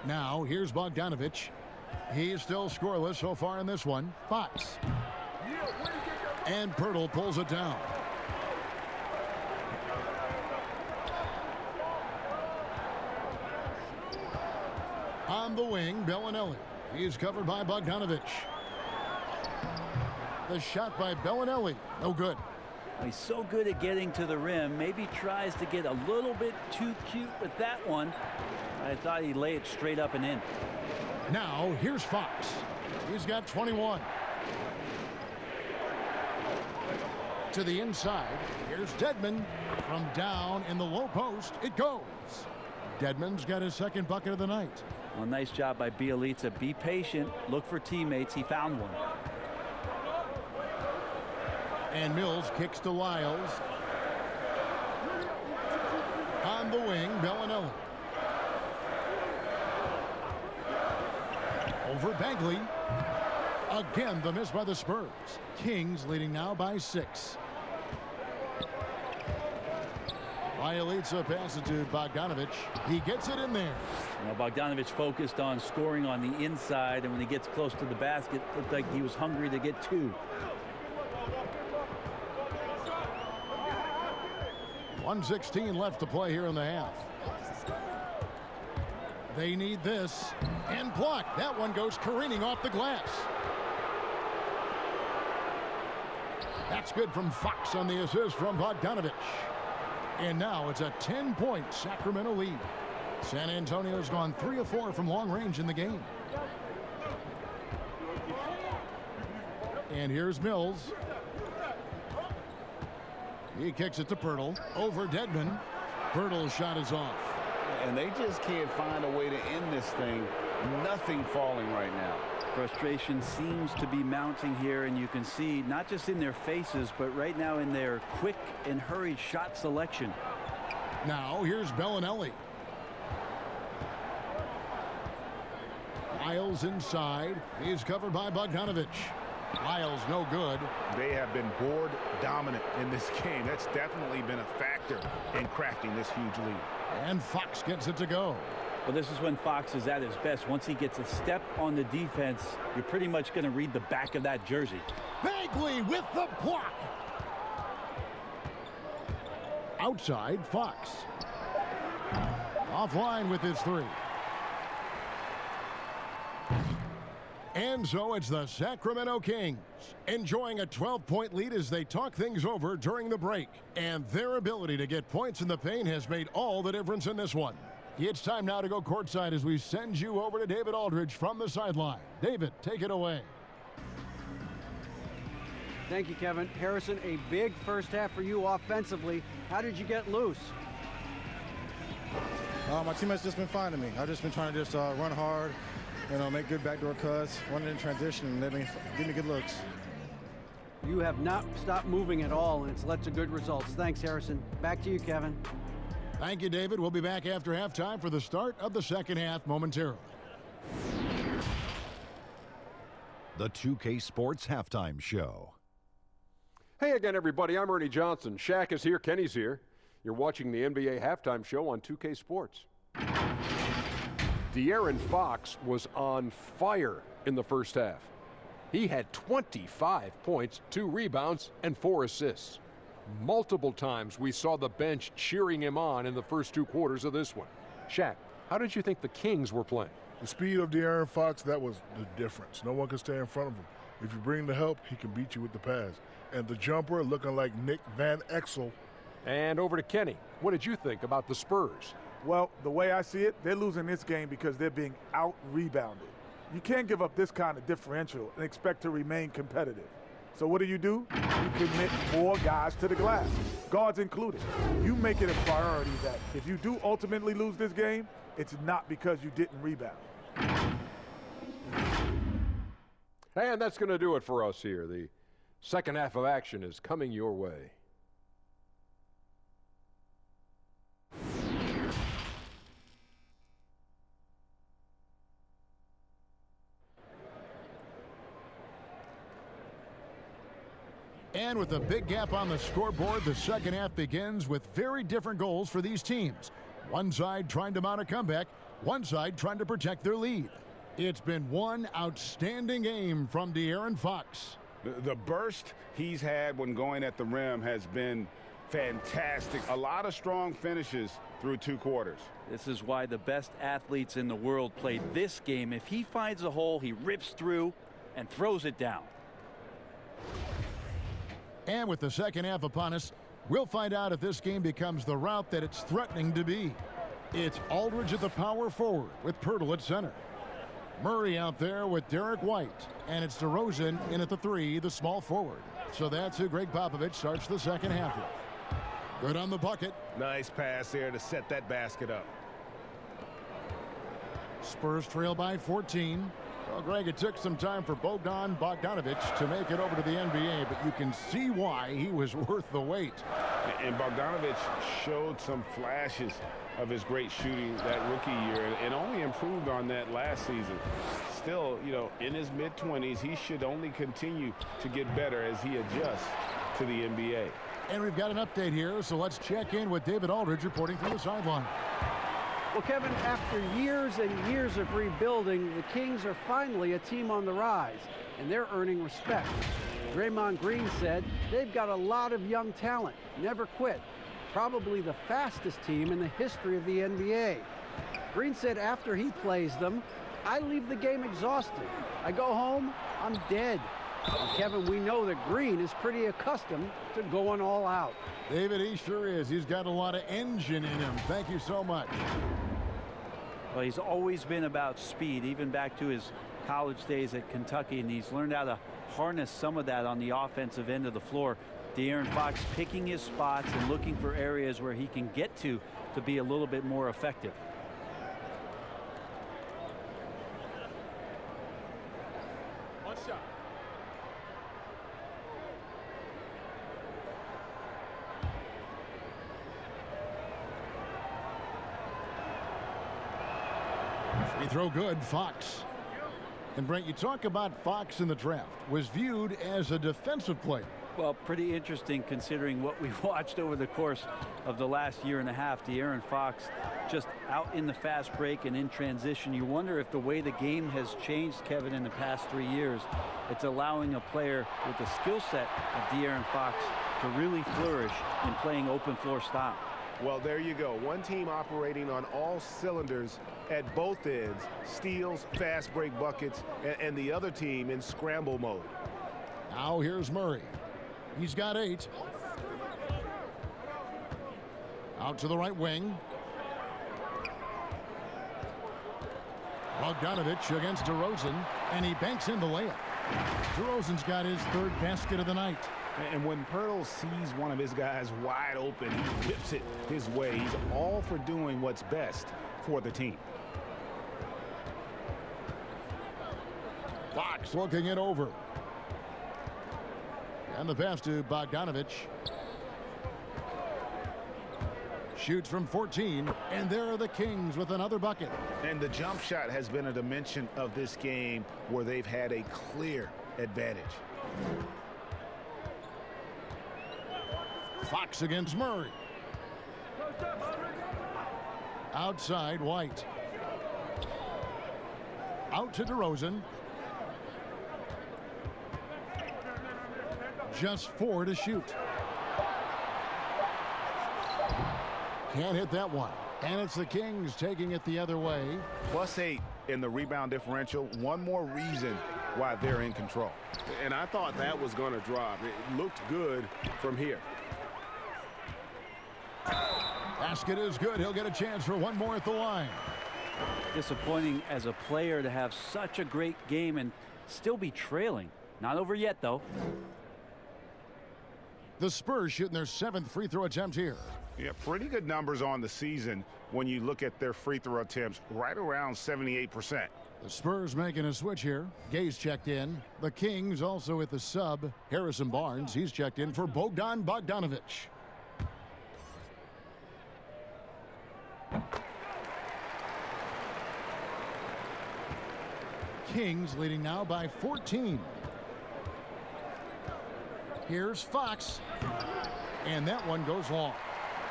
S1: Now here's Bogdanovich. He's still scoreless so far in this one. Fox. And Poeltl pulls it down. On the wing, Bellinelli. He's covered by Bogdanovich. The shot by Bellinelli. No good.
S4: He's so good at getting to the rim. Maybe tries to get a little bit too cute with that one. I thought he'd lay it straight up and in.
S1: Now, here's Fox. He's got 21. To the inside. Here's Dedmon. From down in the low post, it goes. Dedmon's got his second bucket of the night.
S4: Well, nice job by Bielitsa. Be patient. Look for teammates. He found one.
S1: And Mills kicks to Lyles. On the wing, Bellinelli. Over Bagley. Again, the miss by the Spurs. Kings leading now by 6. Bielitsa passes it to Bogdanovich. He gets it in there.
S4: Now Bogdanovich focused on scoring on the inside, and when he gets close to the basket, looked like he was hungry to get 2.
S1: 1:16 left to play here in the half. They need this. And blocked. That one goes careening off the glass. That's good from Fox on the assist from Bogdanovich. And now it's a 10-point Sacramento lead. San Antonio's gone 3 of 4 from long range in the game. And here's Mills. He kicks it to Poeltl. Over Dedmon. Poeltl's shot is off.
S2: And they just can't find a way to end this thing. Nothing falling right now.
S4: Frustration seems to be mounting here, and you can see not just in their faces, but right now in their quick and hurried shot selection.
S1: Now here's Bellinelli. Lyles inside. He's covered by Bogdanovich. Lyles no good.
S2: They have been board dominant in this game. That's definitely been a factor in crafting this huge lead.
S1: And Fox gets it to go.
S4: Well, this is when Fox is at his best. Once he gets a step on the defense, you're pretty much going to read the back of that jersey.
S1: Bagley with the block. Outside, Fox. Offline with his 3. And so it's the Sacramento Kings enjoying a 12-point lead as they talk things over during the break. And their ability to get points in the paint has made all the difference in this one. It's time now to go courtside as we send you over to David Aldridge from the sideline. David, take it away.
S3: Thank you, Kevin. Harrison, a big first half for you offensively. How did you get loose?
S7: My teammates just been fine to me. I've just been trying to just run hard, make good backdoor cuts, run it in transition, and they've been giving me good looks.
S3: You have not stopped moving at all, and it's led to good results. Thanks, Harrison. Back to you, Kevin.
S1: Thank you, David. We'll be back after halftime for the start of the second half momentarily.
S8: The 2K Sports Halftime Show.
S9: Hey again, everybody. I'm Ernie Johnson. Shaq is here. Kenny's here. You're watching the NBA Halftime Show on 2K Sports. De'Aaron Fox was on fire in the first half. He had 25 points, 2 rebounds, and 4 assists. Multiple times we saw the bench cheering him on in the first 2 quarters of this one. Shaq, how did you think the Kings were playing?
S10: The speed of De'Aaron Fox, that was the difference. No one can stay in front of him. If you bring the help, he can beat you with the pass. And the jumper looking like Nick Van Exel.
S9: And over to Kenny. What did you think about the Spurs?
S11: Well, the way I see it, they're losing this game because they're being out-rebounded. You can't give up this kind of differential and expect to remain competitive. So what do? You commit more guys to the glass, guards included. You make it a priority that if you do ultimately lose this game, it's not because you didn't rebound.
S9: And that's going to do it for us here. The second half of action is coming your way.
S1: And with a big gap on the scoreboard, the second half begins with very different goals for these teams. One side trying to mount a comeback, one side trying to protect their lead. It's been one outstanding game from De'Aaron Fox.
S2: The burst he's had when going at the rim has been fantastic. A lot of strong finishes through 2 quarters.
S4: This is why the best athletes in the world play this game. If he finds a hole, he rips through and throws it down.
S1: And with the second half upon us, we'll find out if this game becomes the route that it's threatening to be. It's Aldridge at the power forward with Pirtle at center. Murray out there with Derek White. And it's DeRozan in at the 3, the small forward. So that's who Greg Popovich starts the second half with. Good on the bucket.
S2: Nice pass there to set that basket up.
S1: Spurs trail by 14. Well, Greg, it took some time for Bogdan Bogdanovic to make it over to the NBA, but you can see why he was worth the wait.
S2: And Bogdanovic showed some flashes of his great shooting that rookie year and only improved on that last season. Still, you know, in his mid-20s, he should only continue to get better as he adjusts to the NBA.
S1: And we've got an update here, so let's check in with David Aldridge reporting from the sideline.
S3: Well, Kevin, after years and years of rebuilding, the Kings are finally a team on the rise, and they're earning respect. Draymond Green said they've got a lot of young talent, never quit, probably the fastest team in the history of the NBA. Green said after he plays them, I leave the game exhausted. I go home, I'm dead. And Kevin, we know that Green is pretty accustomed to going all out.
S1: David, he sure is. He's got a lot of engine in him. Thank you so much.
S4: Well, he's always been about speed, even back to his college days at Kentucky, and he's learned how to harness some of that on the offensive end of the floor. De'Aaron Fox picking his spots and looking for areas where he can get to be a little bit more effective.
S9: One shot.
S1: Free throw good, Fox. And Brent, you talk about Fox in the draft, was viewed as a defensive player.
S4: Well, pretty interesting considering what we've watched over the course of the last year and a half. De'Aaron Fox just out in the fast break and in transition. You wonder if the way the game has changed, Kevin, in the past 3 years, it's allowing a player with the skill set of De'Aaron Fox to really flourish in playing open floor style.
S2: Well, there you go. One team operating on all cylinders at both ends, steals, fast break buckets, and the other team in scramble mode.
S1: Now here's Murray. He's got 8. Out to the right wing. Bogdanovic against DeRozan, and he banks in the layup. DeRozan's got his 3rd basket of the night.
S2: And when Pirtle sees one of his guys wide open, he whips it his way. He's all for doing what's best for the team.
S1: Fox looking it over. And the pass to Bogdanovic. Shoots from 14, and there are the Kings with another bucket.
S2: And the jump shot has been a dimension of this game where they've had a clear advantage.
S1: Fox against Murray. Outside, White. Out to DeRozan. Just 4 to shoot. Can't hit that one. And it's the Kings taking it the other way.
S2: +8 in the rebound differential. One more reason why they're in control. And I thought that was going to drop. It looked good from here.
S1: Basket is good. He'll get a chance for one more at the line.
S4: Disappointing as a player to have such a great game and still be trailing. Not over yet, though.
S1: The Spurs shooting their 7th free throw attempt here.
S2: Yeah, pretty good numbers on the season when you look at their free throw attempts, right around 78%.
S1: The Spurs making a switch here. Gay's checked in. The Kings also at the sub. Harrison Barnes, he's checked in for Bogdan Bogdanovic. Kings leading now by 14. Here's Fox. And that one goes long.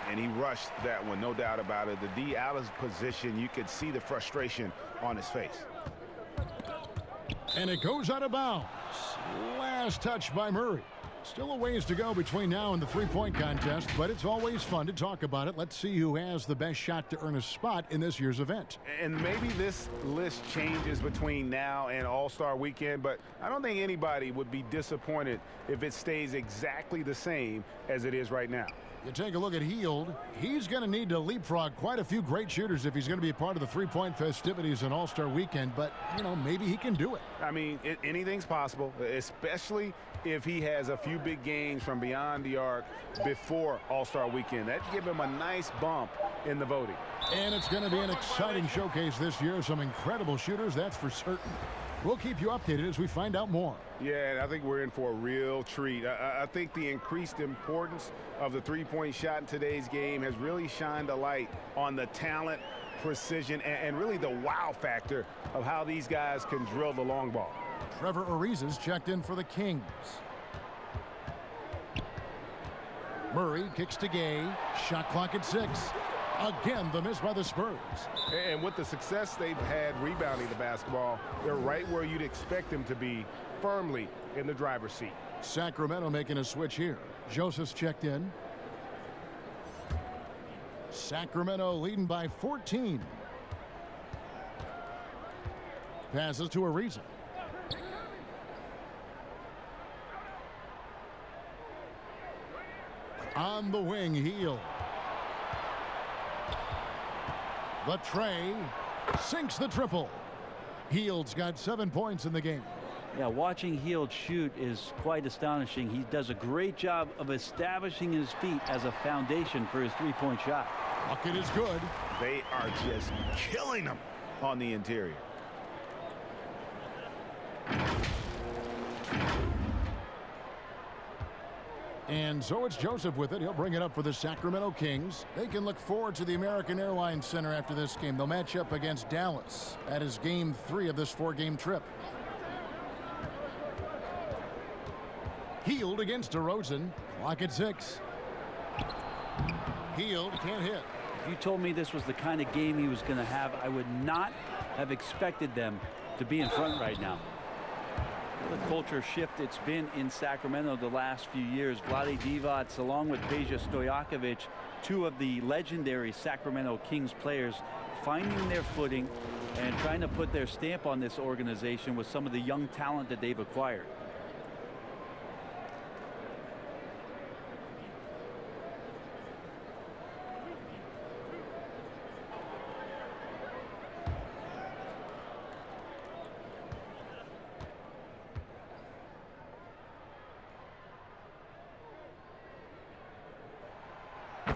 S2: And he rushed that one, no doubt about it. The D out of position, you could see the frustration on his face.
S1: And it goes out of bounds. Last touch by Murray. Still a ways to go between now and the three-point contest, but it's always fun to talk about it. Let's see who has the best shot to earn a spot in this year's event.
S2: And maybe this list changes between now and All-Star Weekend, but I don't think anybody would be disappointed if it stays exactly the same as it is right now.
S1: You take a look at Hield. He's going to need to leapfrog quite a few great shooters if he's going to be a part of the three-point festivities in All-Star Weekend, but, you know, maybe he can do it.
S2: I mean, anything's possible, especially if he has a few big games from beyond the arc before All-Star Weekend. That'd give him a nice bump in the voting.
S1: And it's going to be an exciting showcase this year. Some incredible shooters, that's for certain. We'll keep you updated as we find out more.
S2: Yeah, and I think we're in for a real treat. I think the increased importance of the three-point shot in today's game has really shined a light on the talent, precision, and really the wow factor of how these guys can drill the long ball.
S1: Trevor Ariza's checked in for the Kings. Murray kicks to Gay. Shot clock at 6. Again, the miss by the Spurs.
S2: And with the success they've had rebounding the basketball, they're right where you'd expect them to be, firmly in the driver's seat.
S1: Sacramento making a switch here. Joseph's checked in. Sacramento leading by 14. Passes to Ariza. On the wing, Hield. The tray sinks the triple. Hield's got 7 points in the game.
S4: Yeah, watching Hield shoot is quite astonishing. He does a great job of establishing his feet as a foundation for his three-point shot.
S1: Bucket is good.
S2: They are just killing him on the interior.
S1: And so it's Joseph with it. He'll bring it up for the Sacramento Kings. They can look forward to the American Airlines Center after this game. They'll match up against Dallas. That is game 3 of this 4-game trip. Hield against DeRozan. Clock at 6. Hield can't hit.
S4: If you told me this was the kind of game he was going to have, I would not have expected them to be in front right now. The culture shift it's been in Sacramento the last few years. Vlade Divac along with Peja Stojakovic, 2 of the legendary Sacramento Kings players, finding their footing and trying to put their stamp on this organization with some of the young talent that they've acquired.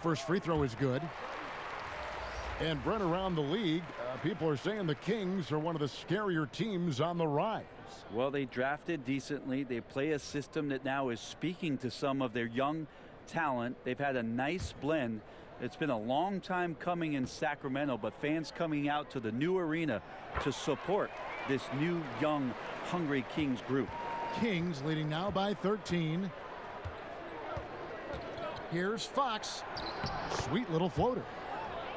S1: First free throw is good. And Brent, around the league, people are saying the Kings are one of the scarier teams on the rise.
S4: Well, they drafted decently. They play a system that now is speaking to some of their young talent. They've had a nice blend. It's been a long time coming in Sacramento, but fans coming out to the new arena to support this new, young, hungry Kings group.
S1: Kings leading now by 13. Here's Fox. Sweet little floater.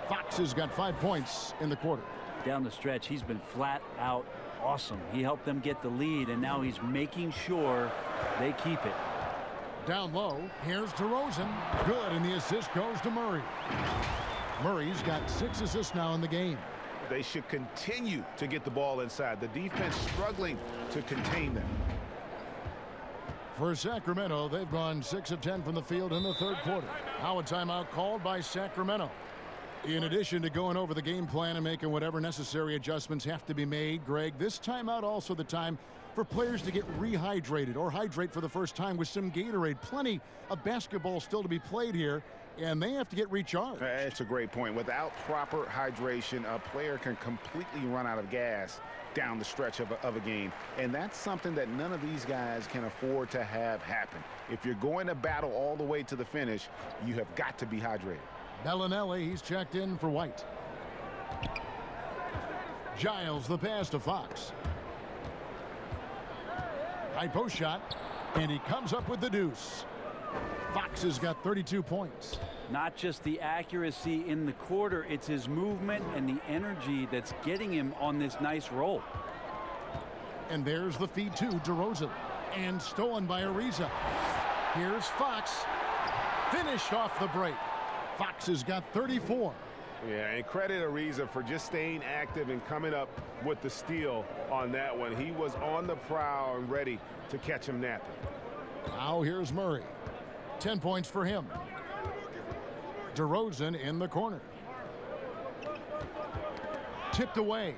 S1: Fox has got 5 points in the quarter.
S4: Down the stretch, he's been flat out awesome. He helped them get the lead, and now he's making sure they keep it.
S1: Down low, here's DeRozan. Good, and the assist goes to Murray. Murray's got 6 assists now in the game.
S2: They should continue to get the ball inside. The defense struggling to contain them.
S1: For Sacramento, they've gone 6 of 10 from the field in the third quarter. Now a timeout called by Sacramento. In addition to going over the game plan and making whatever necessary adjustments have to be made, Greg, this timeout also the time for players to get rehydrated or hydrate for the first time with some Gatorade. Plenty of basketball still to be played here, and they have to get recharged.
S2: It's a great point. Without proper hydration, a player can completely run out of gas down the stretch of a game. And that's something that none of these guys can afford to have happen. If you're going to battle all the way to the finish, you have got to be hydrated.
S1: Bellinelli, he's checked in for White. Giles, the pass to Fox. High post shot, and he comes up with the deuce. Fox has got 32 points.
S4: Not just the accuracy in the quarter, it's his movement and the energy that's getting him on this nice roll.
S1: And there's the feed to DeRozan. And stolen by Ariza. Here's Fox. Finished off the break. Fox has got 34.
S2: Yeah, and credit Ariza for just staying active and coming up with the steal on that one. He was on the prowl and ready to catch him napping.
S1: Now here's Murray. 10 points for him. DeRozan in the corner. Tipped away.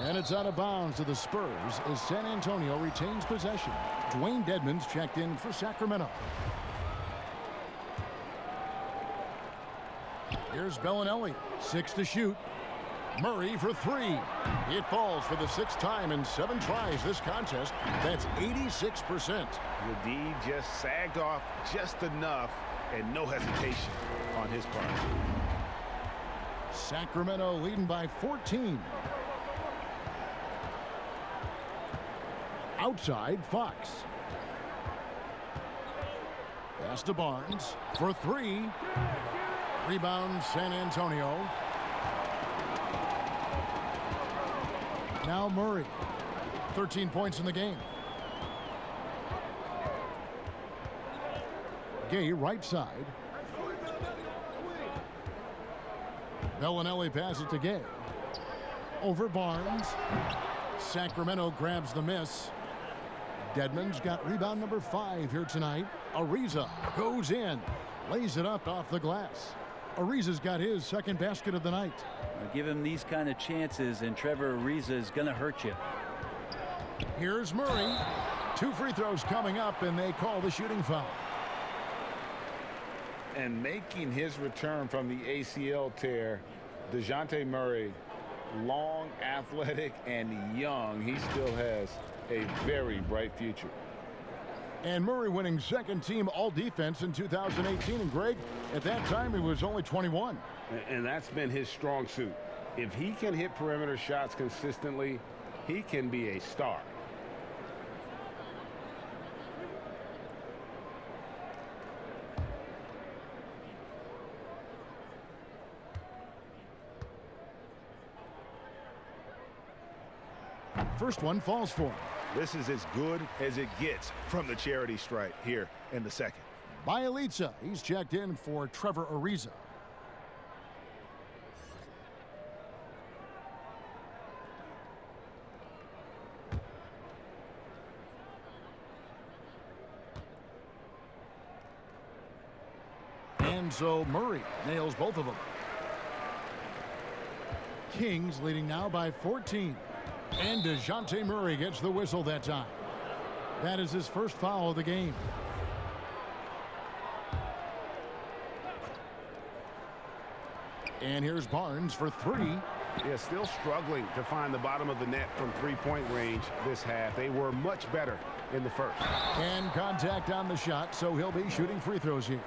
S1: And it's out of bounds to the Spurs as San Antonio retains possession. Dwayne Dedmon's checked in for Sacramento. Here's Bellinelli. 6 to shoot. Murray for 3. It falls for the 6th time in 7 tries this contest. That's 86%.
S2: The D just sagged off just enough and no hesitation on his part.
S1: Sacramento leading by 14. Outside, Fox. Pass to Barnes for 3. Rebound, San Antonio. Now Murray. 13 points in the game. Gay right side. Bellinelli passes to Gay. Over Barnes. Sacramento grabs the miss. Dedmon's got rebound number 5 here tonight. Ariza goes in. Lays it up off the glass. Ariza's got his second basket of the night.
S4: Give him these kind of chances, and Trevor Ariza is going to hurt you.
S1: Here's Murray. 2 free throws coming up, and they call the shooting foul.
S2: And making his return from the ACL tear, DeJounte Murray, long, athletic, and young. He still has a very bright future.
S1: And Murray winning second team all-defense in 2018. And Greg, at that time, he was only 21.
S2: And that's been his strong suit. If he can hit perimeter shots consistently, he can be a star.
S1: First one falls for him.
S2: This is as good as it gets from the charity stripe here in the second.
S1: Bielitsa, he's checked in for Trevor Ariza. And so Murray nails both of them. Kings leading now by 14. And DeJounte Murray gets the whistle that time. That is his first foul of the game. And here's Barnes for 3.
S2: Yeah, still struggling to find the bottom of the net from three-point range this half. They were much better in the first.
S1: And contact on the shot, so he'll be shooting free throws here.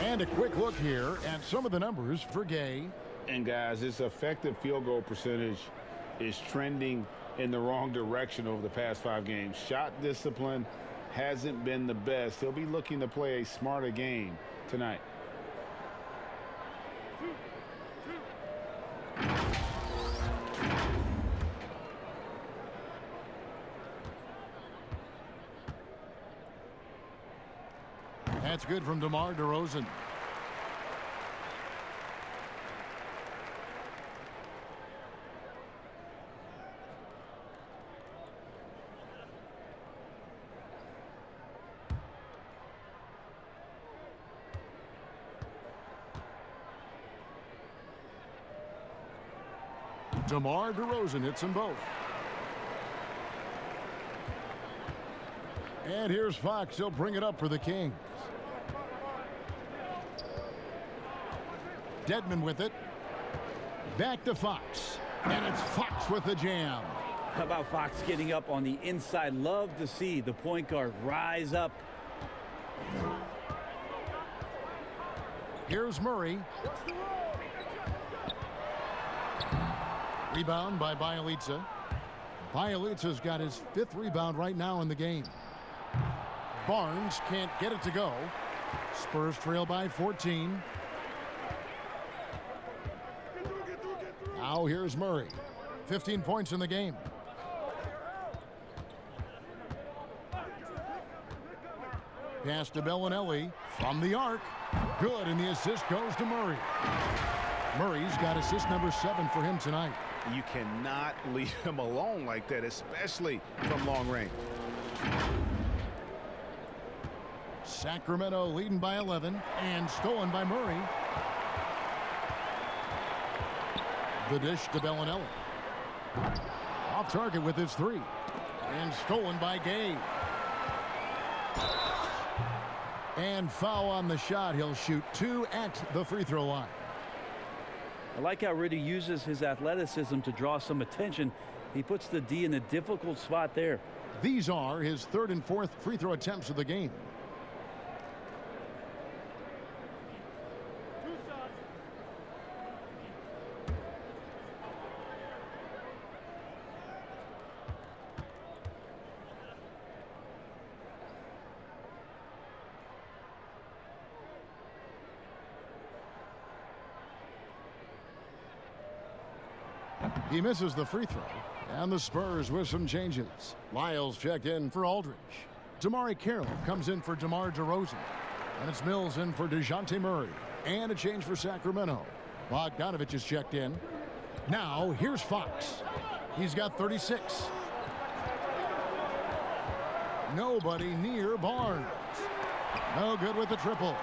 S1: And a quick look here at some of the numbers for Gay.
S2: And guys, his effective field goal percentage is trending in the wrong direction over the past 5 games. Shot discipline hasn't been the best. He'll be looking to play a smarter game tonight.
S1: That's good from DeMar DeRozan. DeMar DeRozan hits them both. And here's Fox. He'll bring it up for the Kings. Dedmon with it. Back to Fox. And it's Fox with the jam.
S4: How about Fox getting up on the inside? Love to see the point guard rise up.
S1: Here's Murray. Rebound by Bjelica. Bjelica's got his 5th rebound right now in the game. Barnes can't get it to go. Spurs trail by 14. Now here's Murray. 15 points in the game. Pass to Bellinelli from the arc. Good, and the assist goes to Murray. Murray's got assist number 7 for him tonight.
S2: You cannot leave him alone like that, especially from long range.
S1: Sacramento leading by 11 and stolen by Murray. The dish to Bellinelli. Off target with his 3 and stolen by Gay. And foul on the shot. He'll shoot 2 at the free throw line.
S4: I like how Rudy uses his athleticism to draw some attention. He puts the D in a difficult spot there.
S1: These are his 3rd and 4th free throw attempts of the game. He misses the free throw, and the Spurs with some changes. Lyles checked in for Aldridge. Damari Carroll comes in for DeMar DeRozan, and it's Mills in for DeJounte Murray, and a change for Sacramento. Bogdanovich is checked in. Now here's Fox. He's got 36. Nobody near Barnes. No good with the triple.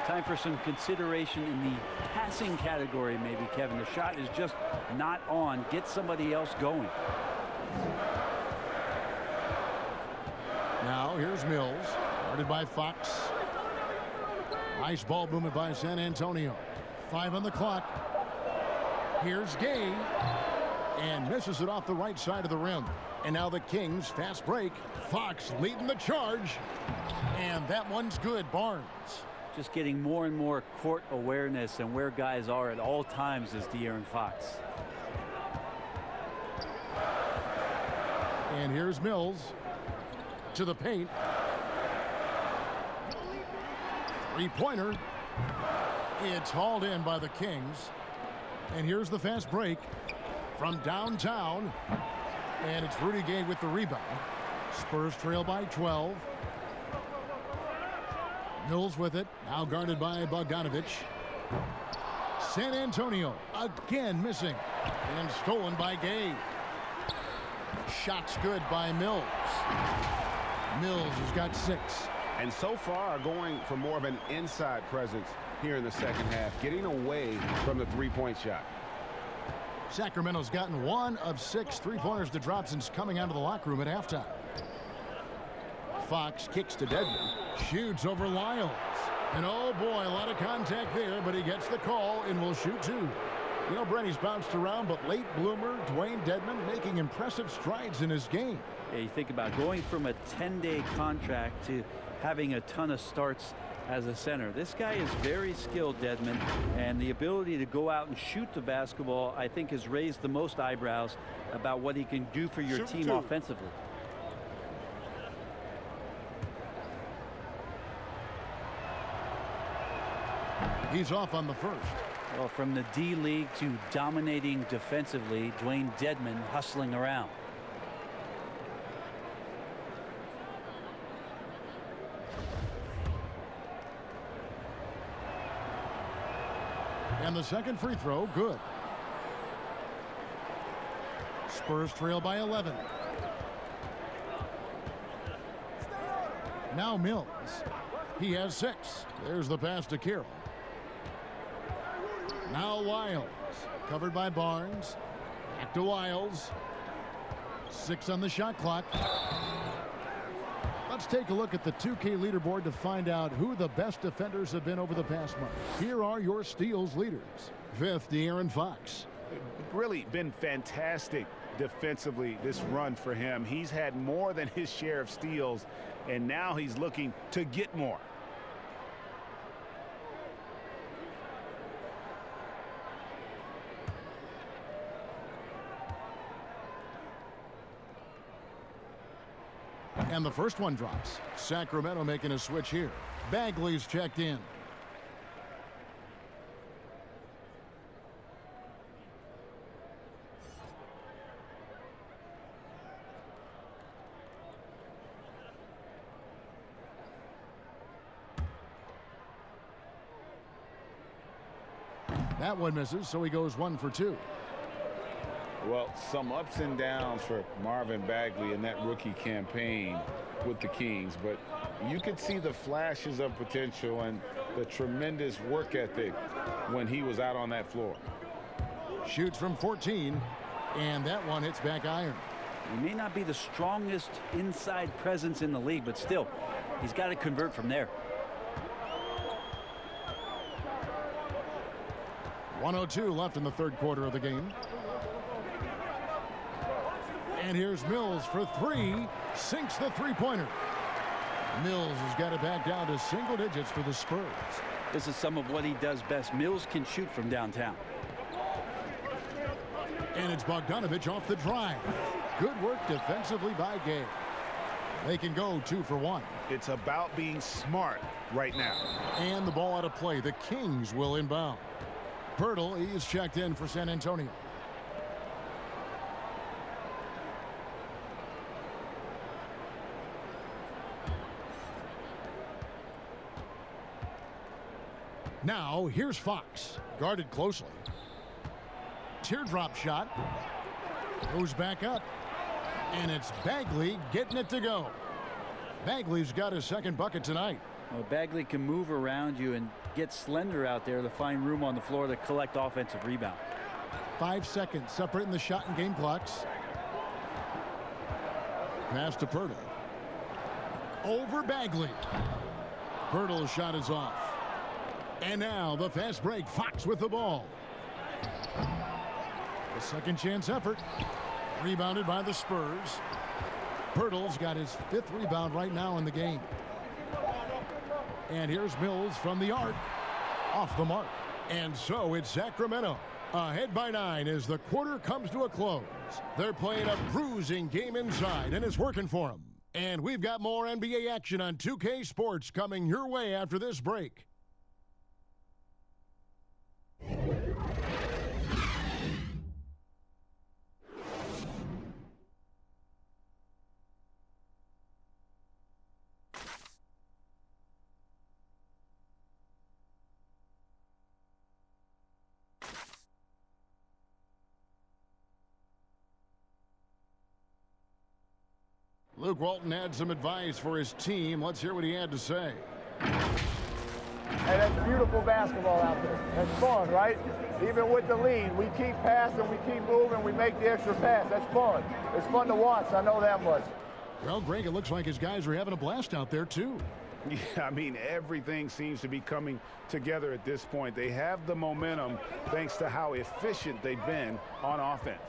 S4: Time for some consideration in the passing category, maybe, Kevin. The shot is just not on. Get somebody else going.
S1: Now here's Mills, guarded by Fox. Nice ball movement by San Antonio. 5 on the clock. Here's Gay, and misses it off the right side of the rim. And now the Kings fast break. Fox leading the charge, and that one's good. Barnes.
S4: Just getting more and more court awareness and where guys are at all times is De'Aaron Fox.
S1: And here's Mills to the paint. 3-pointer. It's hauled in by the Kings. And here's the fast break from downtown. And it's Rudy Gay with the rebound. Spurs trail by 12. Mills with it, now guarded by Bogdanovich. San Antonio again missing, and stolen by Gay. Shots good by Mills. Mills has got 6.
S2: And so far going for more of an inside presence here in the second half, getting away from the 3-point shot.
S1: Sacramento's gotten 1 of 6 3-pointers to drop since coming out of the locker room at halftime. Fox kicks to Dedmon, shoots over Lyles. And oh boy, a lot of contact there, but he gets the call and will shoot 2. You know, Brent, he's bounced around, but late bloomer Dwayne Dedmon making impressive strides in his game.
S4: Yeah, you think about going from a 10-day contract to having a ton of starts as a center. This guy is very skilled, Dedmon, and the ability to go out and shoot the basketball, I think, has raised the most eyebrows about what he can do for your team offensively.
S1: He's off on the first.
S4: Well, from the D-League to dominating defensively, Dwayne Dedmon hustling around.
S1: And the second free throw, good. Spurs trail by 11. Now Mills. He has 6. There's the pass to Carroll. Now Lyles, covered by Barnes. Back to Wiles. 6 on the shot clock. Let's take a look at the 2K leaderboard to find out who the best defenders have been over the past month. Here are your steals leaders. 5th, De'Aaron Fox.
S2: Really been fantastic defensively this run for him. He's had more than his share of steals, and now he's looking to get more.
S1: And the first one drops. Sacramento making a switch here. Bagley's checked in. That one misses, so he goes 1 for 2.
S2: Well, some ups and downs for Marvin Bagley in that rookie campaign with the Kings, but you could see the flashes of potential and the tremendous work ethic when he was out on that floor.
S1: Shoots from 14, and that one hits back iron.
S4: He may not be the strongest inside presence in the league, but still, he's got to convert from there.
S1: 1:02 left in the third quarter of the game. And here's Mills for 3. Sinks the three-pointer. Mills has got it back down to single digits for the Spurs.
S4: This is some of what he does best. Mills can shoot from downtown.
S1: And it's Bogdanovich off the drive. Good work defensively by Gay. They can go 2 for 1.
S2: It's about being smart right now.
S1: And the ball out of play. The Kings will inbound. Pirtle, he is checked in for San Antonio. Now, here's Fox. Guarded closely. Teardrop shot. Goes back up. And it's Bagley getting it to go. Bagley's got his second bucket tonight.
S4: Well, Bagley can move around you and get slender out there to find room on the floor to collect offensive rebounds.
S1: 5 seconds separating the shot and game clocks. Pass to Pirtle. Over Bagley. Pirtle's shot is off. And now the fast break. Fox with the ball. A second chance effort. Rebounded by the Spurs. Pirtle's got his 5th rebound right now in the game. And here's Mills from the arc. Off the mark. And so it's Sacramento ahead by 9 as the quarter comes to a close. They're playing a bruising game inside, and it's working for them. And we've got more NBA action on 2K Sports coming your way after this break. Luke Walton had some advice for his team. Let's hear what he had to say.
S12: Hey, that's beautiful basketball out there. That's fun, right? Even with the lead, we keep passing, we keep moving, we make the extra pass. That's fun. It's fun to watch, I know that much.
S1: Well, Greg, it looks like his guys are having a blast out there, too.
S2: Yeah, I mean, everything seems to be coming together at this point. They have the momentum thanks to how efficient they've been on offense.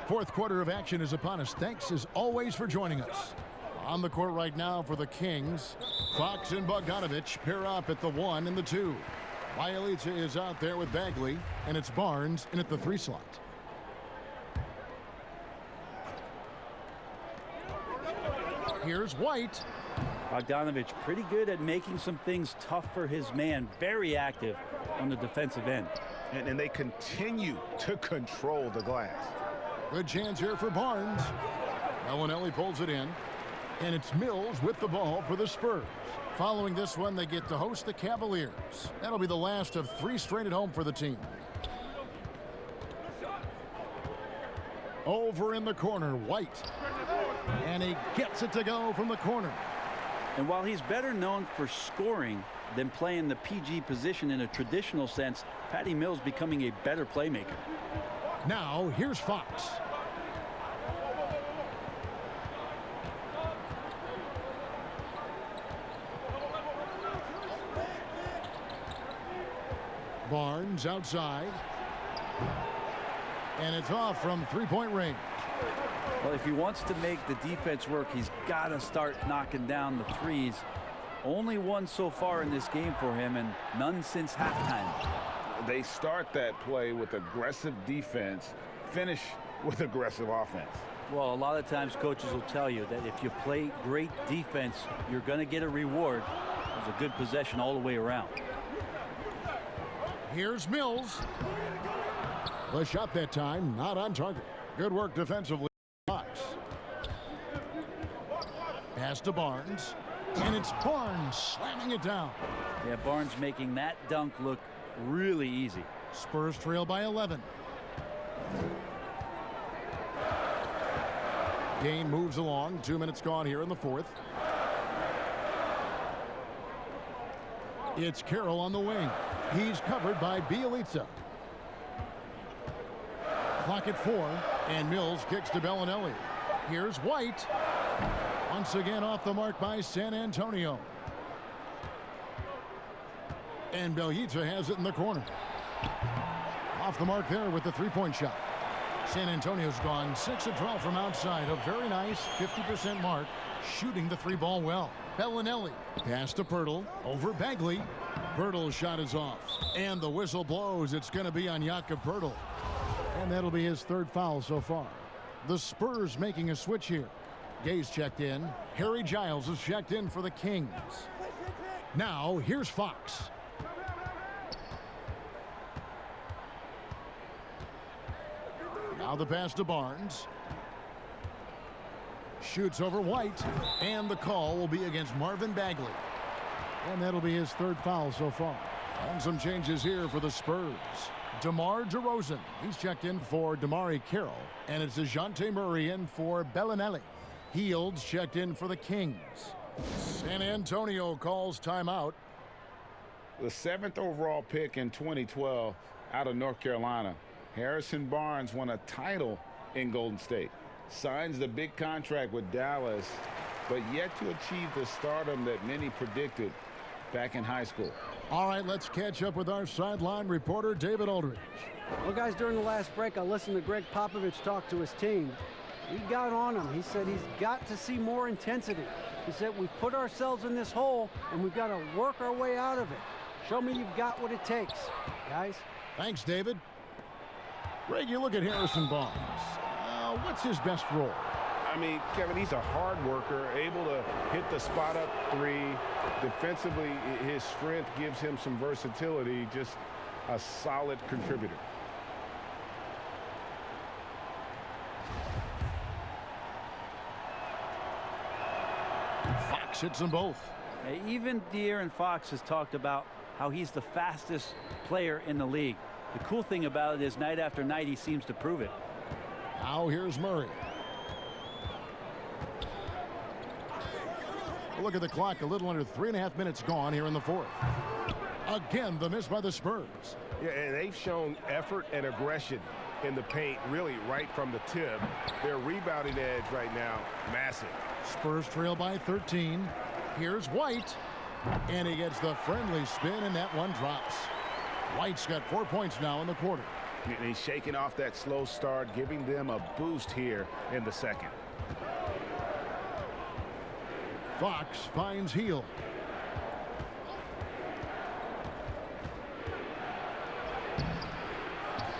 S1: Fourth quarter of action is upon us. Thanks, as always, for joining us. On the court right now for the Kings, Fox and Bogdanovich pair up at the 1 and the 2. Bielitsa is out there with Bagley, and it's Barnes in at the 3 slot. Here's White.
S4: Bogdanovich pretty good at making some things tough for his man. Very active on the defensive end.
S2: And they continue to control the glass.
S1: Good chance here for Barnes. Malinelli pulls it in. And it's Mills with the ball for the Spurs. Following this one, they get to host the Cavaliers. That'll be the last of 3 straight at home for the team. Over in the corner, White. And he gets it to go from the corner.
S4: And while he's better known for scoring, than playing the PG position in a traditional sense. Patty Mills becoming a better playmaker.
S1: Now here's Fox. Barnes outside. And it's off from three-point range.
S4: Well, if he wants to make the defense work, he's got to start knocking down the threes. Only one so far in this game for him, and none since halftime.
S2: They start that play with aggressive defense, finish with aggressive offense.
S4: Well, a lot of times coaches will tell you that if you play great defense, you're going to get a reward. It was a good possession all the way around.
S1: Here's Mills. The shot that time, not on target. Good work defensively. Fox. Pass to Barnes. And it's Barnes slamming it down.
S4: Yeah, Barnes making that dunk look really easy.
S1: Spurs trail by 11. Game moves along. 2 minutes gone here in the fourth. It's Carroll on the wing. He's covered by Bielitsa. Clock at 4, and Mills kicks to Bellinelli. Here's White. Once again off the mark by San Antonio. And Bielitsa has it in the corner. Off the mark there with the three-point shot. San Antonio's gone 6 of 12 from outside. A very nice 50% mark, shooting the three ball well. Bellinelli pass to Pirtle over Bagley. Pirtle's shot is off, and the whistle blows. It's going to be on Jakob Pirtle, and that'll be his third foul so far. The Spurs making a switch here. Gay's checked in. Harry Giles is checked in for the Kings. Now here's Fox. Now the pass to Barnes. Shoots over White, and the call will be against Marvin Bagley. And that'll be his third foul so far. And some changes here for the Spurs. DeMar DeRozan, he's checked in for Damari Carroll, and it's DeJounte Murray in for Bellinelli. Hields checked in for the Kings. San Antonio calls timeout.
S2: The 7th overall pick in 2012 out of North Carolina. Harrison Barnes won a title in Golden State. Signs the big contract with Dallas, but yet to achieve the stardom that many predicted back in high school.
S1: All right, let's catch up with our sideline reporter, David Aldridge.
S3: Well, guys, during the last break, I listened to Greg Popovich talk to his team. He got on him. He said he's got to see more intensity. He said we've put ourselves in this hole, and we've got to work our way out of it. Show me you've got what it takes, guys.
S1: Thanks, David. Greg, you look at Harrison Barnes. What's his best role?
S2: I mean, Kevin, he's a hard worker, able to hit the spot up three. Defensively, his strength gives him some versatility, just a solid contributor.
S1: Fox hits them both.
S4: Even De'Aaron Fox has talked about how he's the fastest player in the league. The cool thing about it is night after night he seems to prove it.
S1: Now here's Murray. Look at the clock, a little under 3.5 minutes gone here in the fourth. Again, the miss by the Spurs.
S13: Yeah, and they've shown effort and aggression in the paint, really right from the tip. Their rebounding edge right now, massive.
S1: Spurs trail by 13. Here's White, and he gets the friendly spin, and that one drops. White's got 4 points now in the quarter.
S2: And he's shaking off that slow start, giving them a boost here in the second.
S1: Fox finds Hield.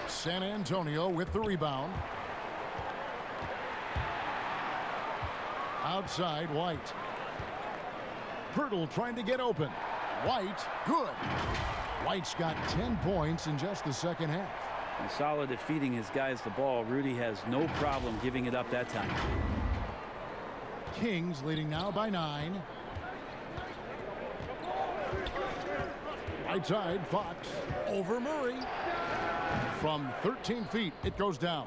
S1: San Antonio with the rebound. Outside, White. Pirtle trying to get open. White, good. White's got 10 points in just the second half.
S4: And solid at feeding his guys the ball. Rudy has no problem giving it up that time.
S1: Kings leading now by 9. Right side, Fox over Murray. From 13 feet, it goes down.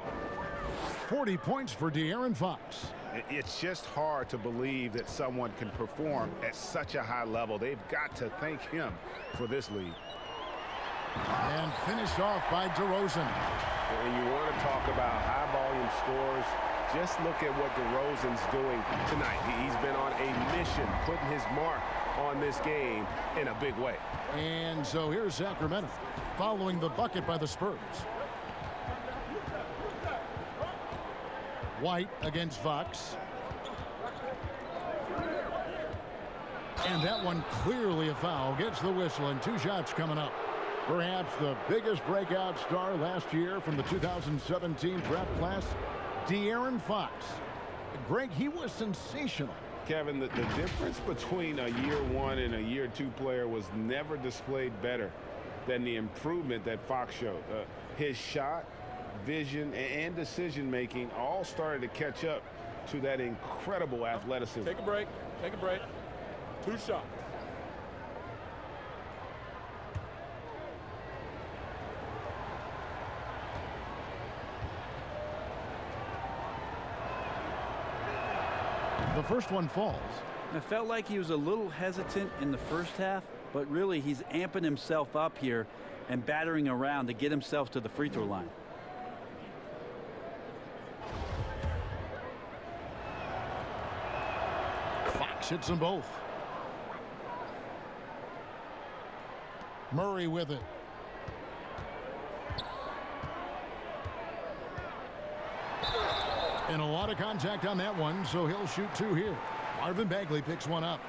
S1: 40 points for De'Aaron Fox.
S2: It's just hard to believe that someone can perform at such a high level. They've got to thank him for this lead.
S1: And finished off by DeRozan.
S13: When you want to talk about high-volume scores, just look at what DeRozan's doing tonight. He's been on a mission, putting his mark on this game in a big way.
S1: And so here's Sacramento following the bucket by the Spurs. White against Fox. And that one clearly a foul. Gets the whistle, and 2 shots coming up. Perhaps the biggest breakout star last year from the 2017 draft class, De'Aaron Fox. Greg, he was sensational.
S13: Kevin, the difference between a year 1 and a year 2 player was never displayed better than the improvement that Fox showed. His shot, vision, and decision-making all started to catch up to that incredible athleticism.
S9: Take a break. Take a break. 2 shots.
S1: The first one falls.
S4: It felt like he was a little hesitant in the first half, but really he's amping himself up here and battering around to get himself to the free throw line.
S1: Fox hits them both. Murray with it. And a lot of contact on that one, so he'll shoot 2 here. Marvin Bagley picks one up.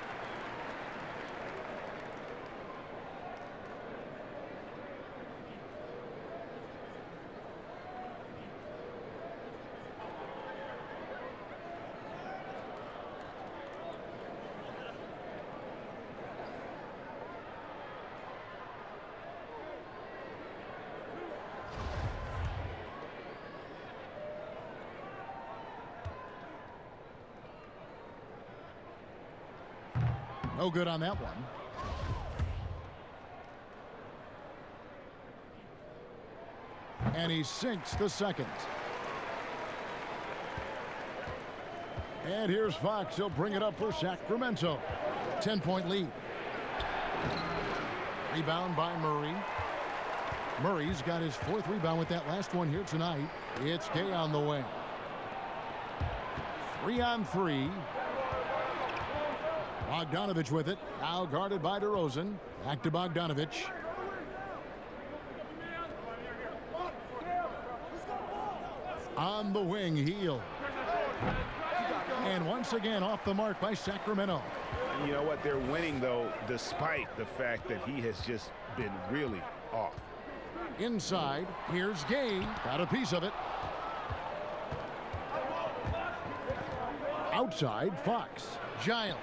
S1: No good on that one. And he sinks the second. And here's Fox. He'll bring it up for Sacramento. 10-point lead. Rebound by Murray. Murray's got his 4th rebound with that last one here tonight. It's Gay on the way. 3-on-3. Bogdanovich with it. Now guarded by DeRozan. Back to Bogdanovich. On the wing, Heel. And once again off the mark by Sacramento.
S2: And you know what? They're winning, though, despite the fact that he has just been really off.
S1: Inside, here's Gay. Got a piece of it. Outside, Fox. Giles.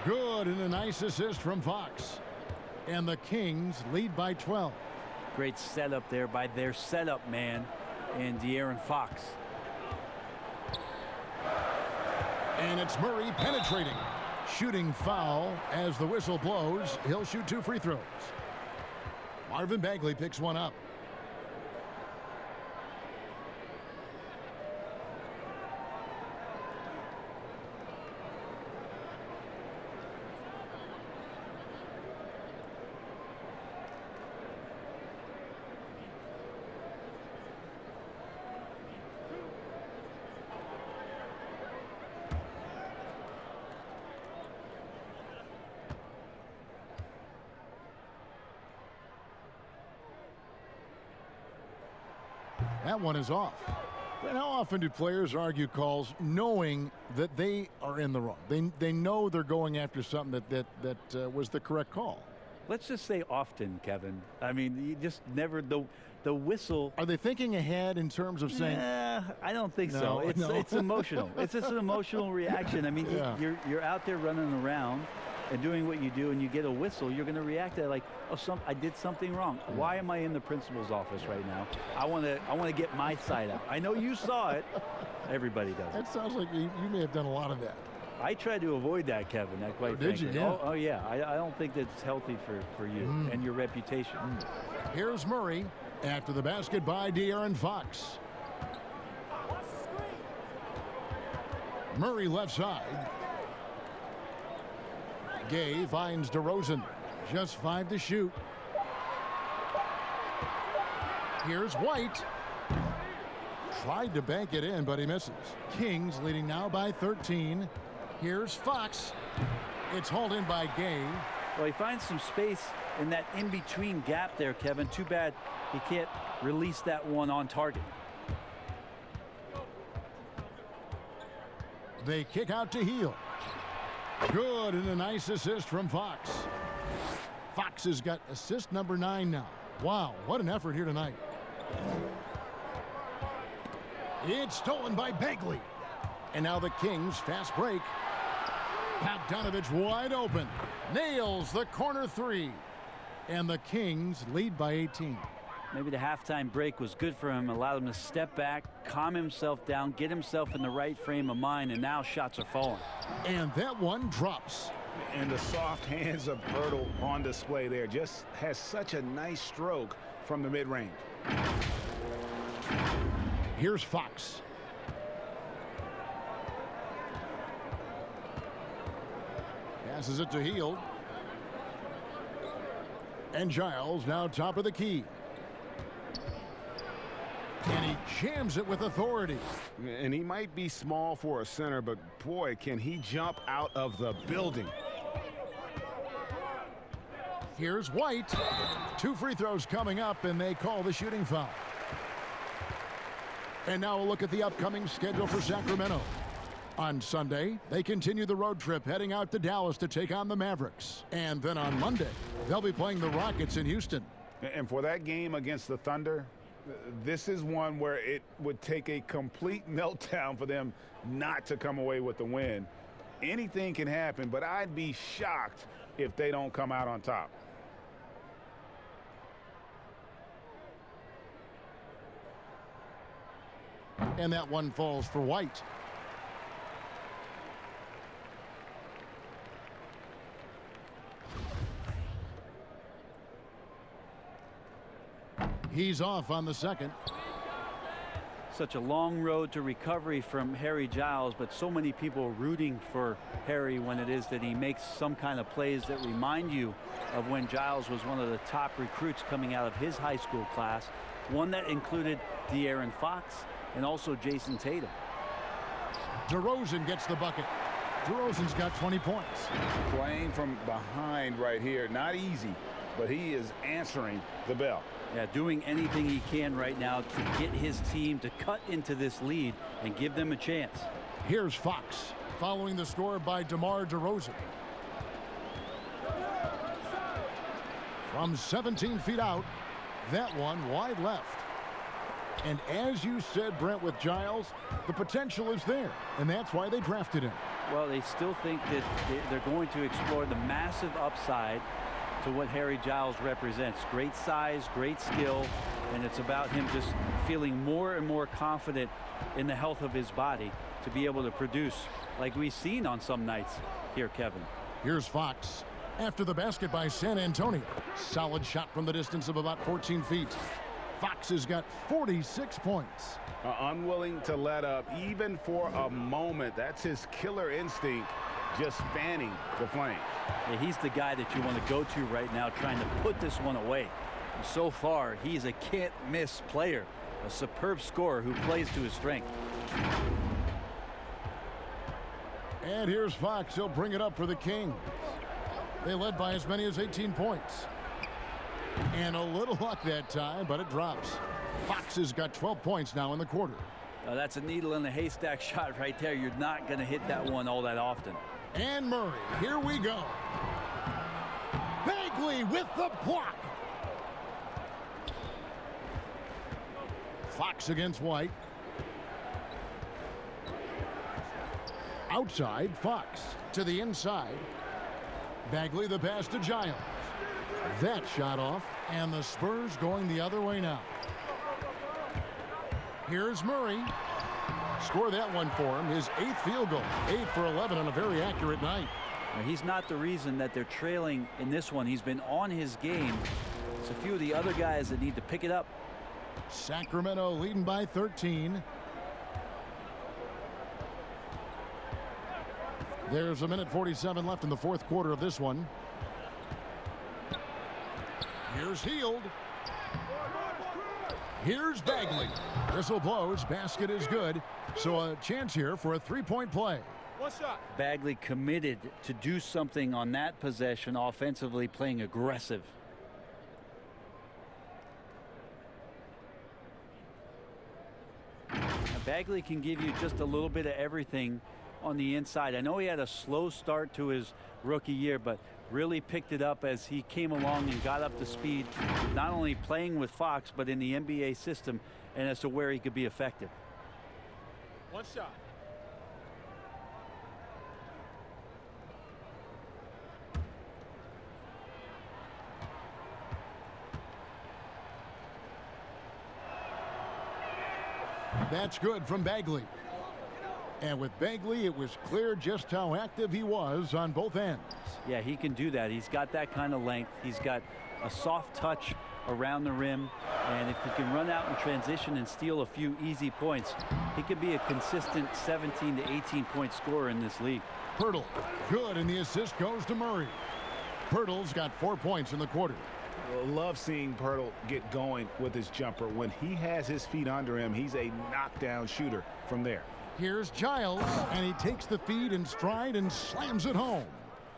S1: Good, and a nice assist from Fox. And the Kings lead by 12.
S4: Great setup there by their setup man and De'Aaron Fox.
S1: And it's Murray penetrating. Shooting foul as the whistle blows. He'll shoot 2 free throws. Marvin Bagley picks one up. That one is off. And how often do players argue calls knowing that they are in the wrong? They know they're going after something that was the correct call.
S4: Let's just say often, Kevin. I mean, you just never the whistle.
S1: Are they thinking ahead in terms of saying?
S4: I don't think so. It's emotional. It's just an emotional reaction. I mean, you're out there running around and doing what you do, and you get a whistle, you're going to react to it like, oh, I did something wrong. Why am I in the principal's office right now? I want to get my side out. I know you saw it. Everybody does.
S1: That sounds like you may have done a lot of that.
S4: I tried to avoid that, Kevin. That quite
S1: did
S4: frankly.
S1: you? Yeah.
S4: Oh yeah. I don't think that's healthy for you and your reputation.
S1: Here's Murray after the basket by De'Aaron Fox. Murray left side. Gay finds DeRozan. Just 5 to shoot. Here's White. Tried to bank it in, but he misses. Kings leading now by 13. Here's Fox. It's hauled in by Gay.
S4: Well, he finds some space in that in-between gap there, Kevin. Too bad he can't release that one on target.
S1: They kick out to Heel. Good, and a nice assist from Fox. Fox has got assist number 9 now. Wow, what an effort here tonight. It's stolen by Bagley. And now the Kings fast break. Bogdanovich wide open. Nails the corner 3. And the Kings lead by 18.
S4: Maybe the halftime break was good for him. Allowed him to step back, calm himself down, get himself in the right frame of mind, and now shots are falling.
S1: And that one drops.
S2: And the soft hands of Pirtle on display there. Just has such a nice stroke from the mid-range.
S1: Here's Fox. Passes it to Heel. And Giles now top of the key. And he jams it with authority.
S2: And he might be small for a center, but boy, can he jump out of the building.
S1: Here's White. 2 free throws coming up, and they call the shooting foul. And now a look at the upcoming schedule for Sacramento. On Sunday, they continue the road trip heading out to Dallas to take on the Mavericks. And then on Monday, they'll be playing the Rockets in Houston.
S2: And for that game against the Thunder, this is one where it would take a complete meltdown for them not to come away with the win. Anything can happen, but I'd be shocked if they don't come out on top.
S1: And that one falls for White. He's off on the second.
S4: Such a long road to recovery from Harry Giles, but so many people rooting for Harry when it is that he makes some kind of plays that remind you of when Giles was one of the top recruits coming out of his high school class, one that included De'Aaron Fox and also Jason Tatum.
S1: DeRozan gets the bucket. DeRozan's got 20 points.
S2: Playing from behind right here, not easy, but he is answering the bell.
S4: Yeah, doing anything he can right now to get his team to cut into this lead and give them a chance.
S1: Here's Fox following the score by DeMar DeRozan. From 17 feet out, that one wide left. And as you said, Brent, with Giles, the potential is there, and that's why they drafted him.
S4: Well, they still think that they're going to explore the massive upside to what Harry Giles represents. Great size, great skill, and it's about him just feeling more and more confident in the health of his body to be able to produce like we've seen on some nights here, Kevin.
S1: Here's Fox after the basket by San Antonio. Solid shot from the distance of about 14 feet. Fox has got 46 points.
S2: Unwilling to let up even for a moment. That's his killer instinct, just fanning the flame.
S4: Yeah, he's the guy that you want to go to right now, trying to put this one away. And so far, he's a can't-miss player, a superb scorer who plays to his strength.
S1: And here's Fox. He'll bring it up for the Kings. They led by as many as 18 points. And a little luck that time, but it drops. Fox has got 12 points now in the quarter.
S4: That's a needle in a haystack shot right there. You're not going to hit that one all that often.
S1: And Murray, here we go. Bagley with the block. Fox against White. Outside, Fox to the inside. Bagley the pass to Giles. That shot off, and the Spurs going the other way now. Here's Murray. Score that one for him. His 8th field goal. 8 for 11 on a very accurate night.
S4: Now, he's not the reason that they're trailing in this one. He's been on his game. It's a few of the other guys that need to pick it up.
S1: Sacramento leading by 13. There's a minute 47 left in the fourth quarter of this one. Here's Hield. Here's Bagley. Whistle blows. Basket is good. So a chance here for a three-point play.
S5: One shot.
S4: Bagley committed to do something on that possession offensively, playing aggressive. Now, Bagley can give you just a little bit of everything on the inside. I know he had a slow start to his rookie year, but really picked it up as he came along and got up to speed, not only playing with Fox, but in the NBA system, and as to where he could be effective.
S5: One shot.
S1: That's good from Bagley. And with Bagley, it was clear just how active he was on both ends.
S4: Yeah, he can do that. He's got that kind of length. He's got a soft touch around the rim. And if he can run out in transition and steal a few easy points, he could be a consistent 17 to 18-point scorer in this league.
S1: Pirtle, good, and the assist goes to Murray. Pirtle's got 4 points in the quarter.
S2: Love seeing Pirtle get going with his jumper. When he has his feet under him, he's a knockdown shooter from there.
S1: Here's Giles, and he takes the feed in stride and slams it home.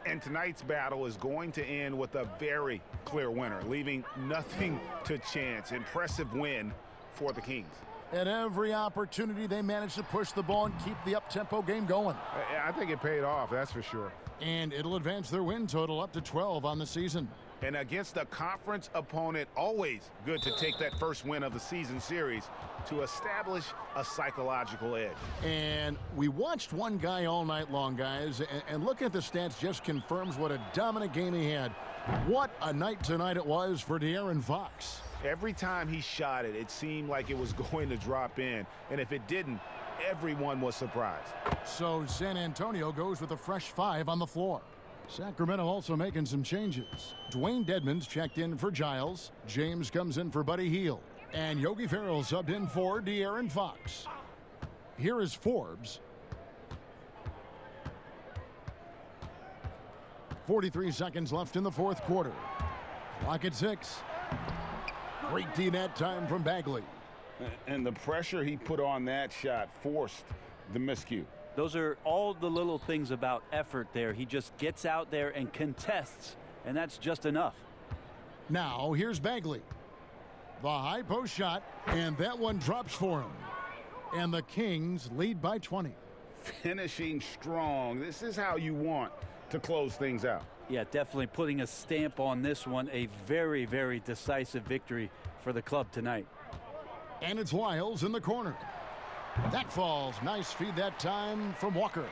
S2: And tonight's battle is going to end with a very clear winner, leaving nothing to chance. Impressive win for the Kings.
S1: At every opportunity, they managed to push the ball and keep the up-tempo game going.
S2: I think it paid off, that's for sure.
S1: And it'll advance their win total up to 12 on the season.
S2: And against a conference opponent, always good to take that first win of the season series to establish a psychological edge.
S1: And we watched one guy all night long, guys, and looking at the stats just confirms what a dominant game he had. What a night tonight it was for De'Aaron Fox.
S2: Every time he shot it, it seemed like it was going to drop in. And if it didn't, everyone was surprised.
S1: So San Antonio goes with a fresh 5 on the floor. Sacramento also making some changes. Dwayne Dedmon's checked in for Giles. James comes in for Buddy Hield. And Yogi Ferrell subbed in for De'Aaron Fox. Here is Forbes. 43 seconds left in the fourth quarter. Clock at 6. Great D that time from Bagley.
S13: And the pressure he put on that shot forced the miscue.
S4: Those are all the little things about effort there. He just gets out there and contests, and that's just enough.
S1: Now here's Bagley. The high post shot, and that one drops for him. And the Kings lead by 20.
S13: Finishing strong. This is how you want to close things out.
S4: Yeah, definitely putting a stamp on this one. A very, very decisive victory for the club tonight.
S1: And it's Lyles in the corner. That falls. Nice feed that time from Walker.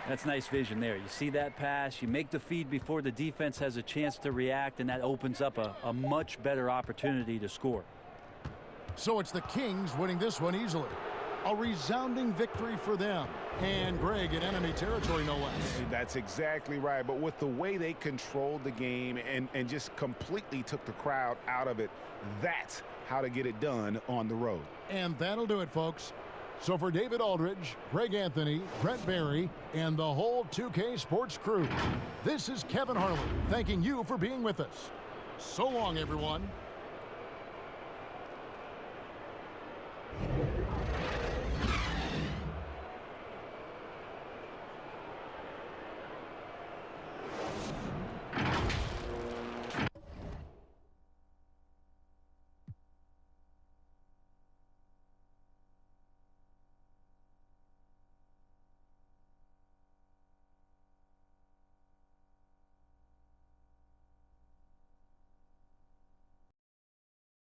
S4: That's nice vision there. You see that pass, you make the feed before the defense has a chance to react, and that opens up a much better opportunity to score.
S1: So it's the Kings winning this one easily. A resounding victory for them. And Greg in enemy territory, no less.
S2: That's exactly right. But with the way they controlled the game and just completely took the crowd out of it, that's how to get it done on the road.
S1: And that'll do it, folks. So for David Aldridge, Greg Anthony, Brent Barry, and the whole 2K Sports crew, this is Kevin Harlan thanking you for being with us. So long, everyone.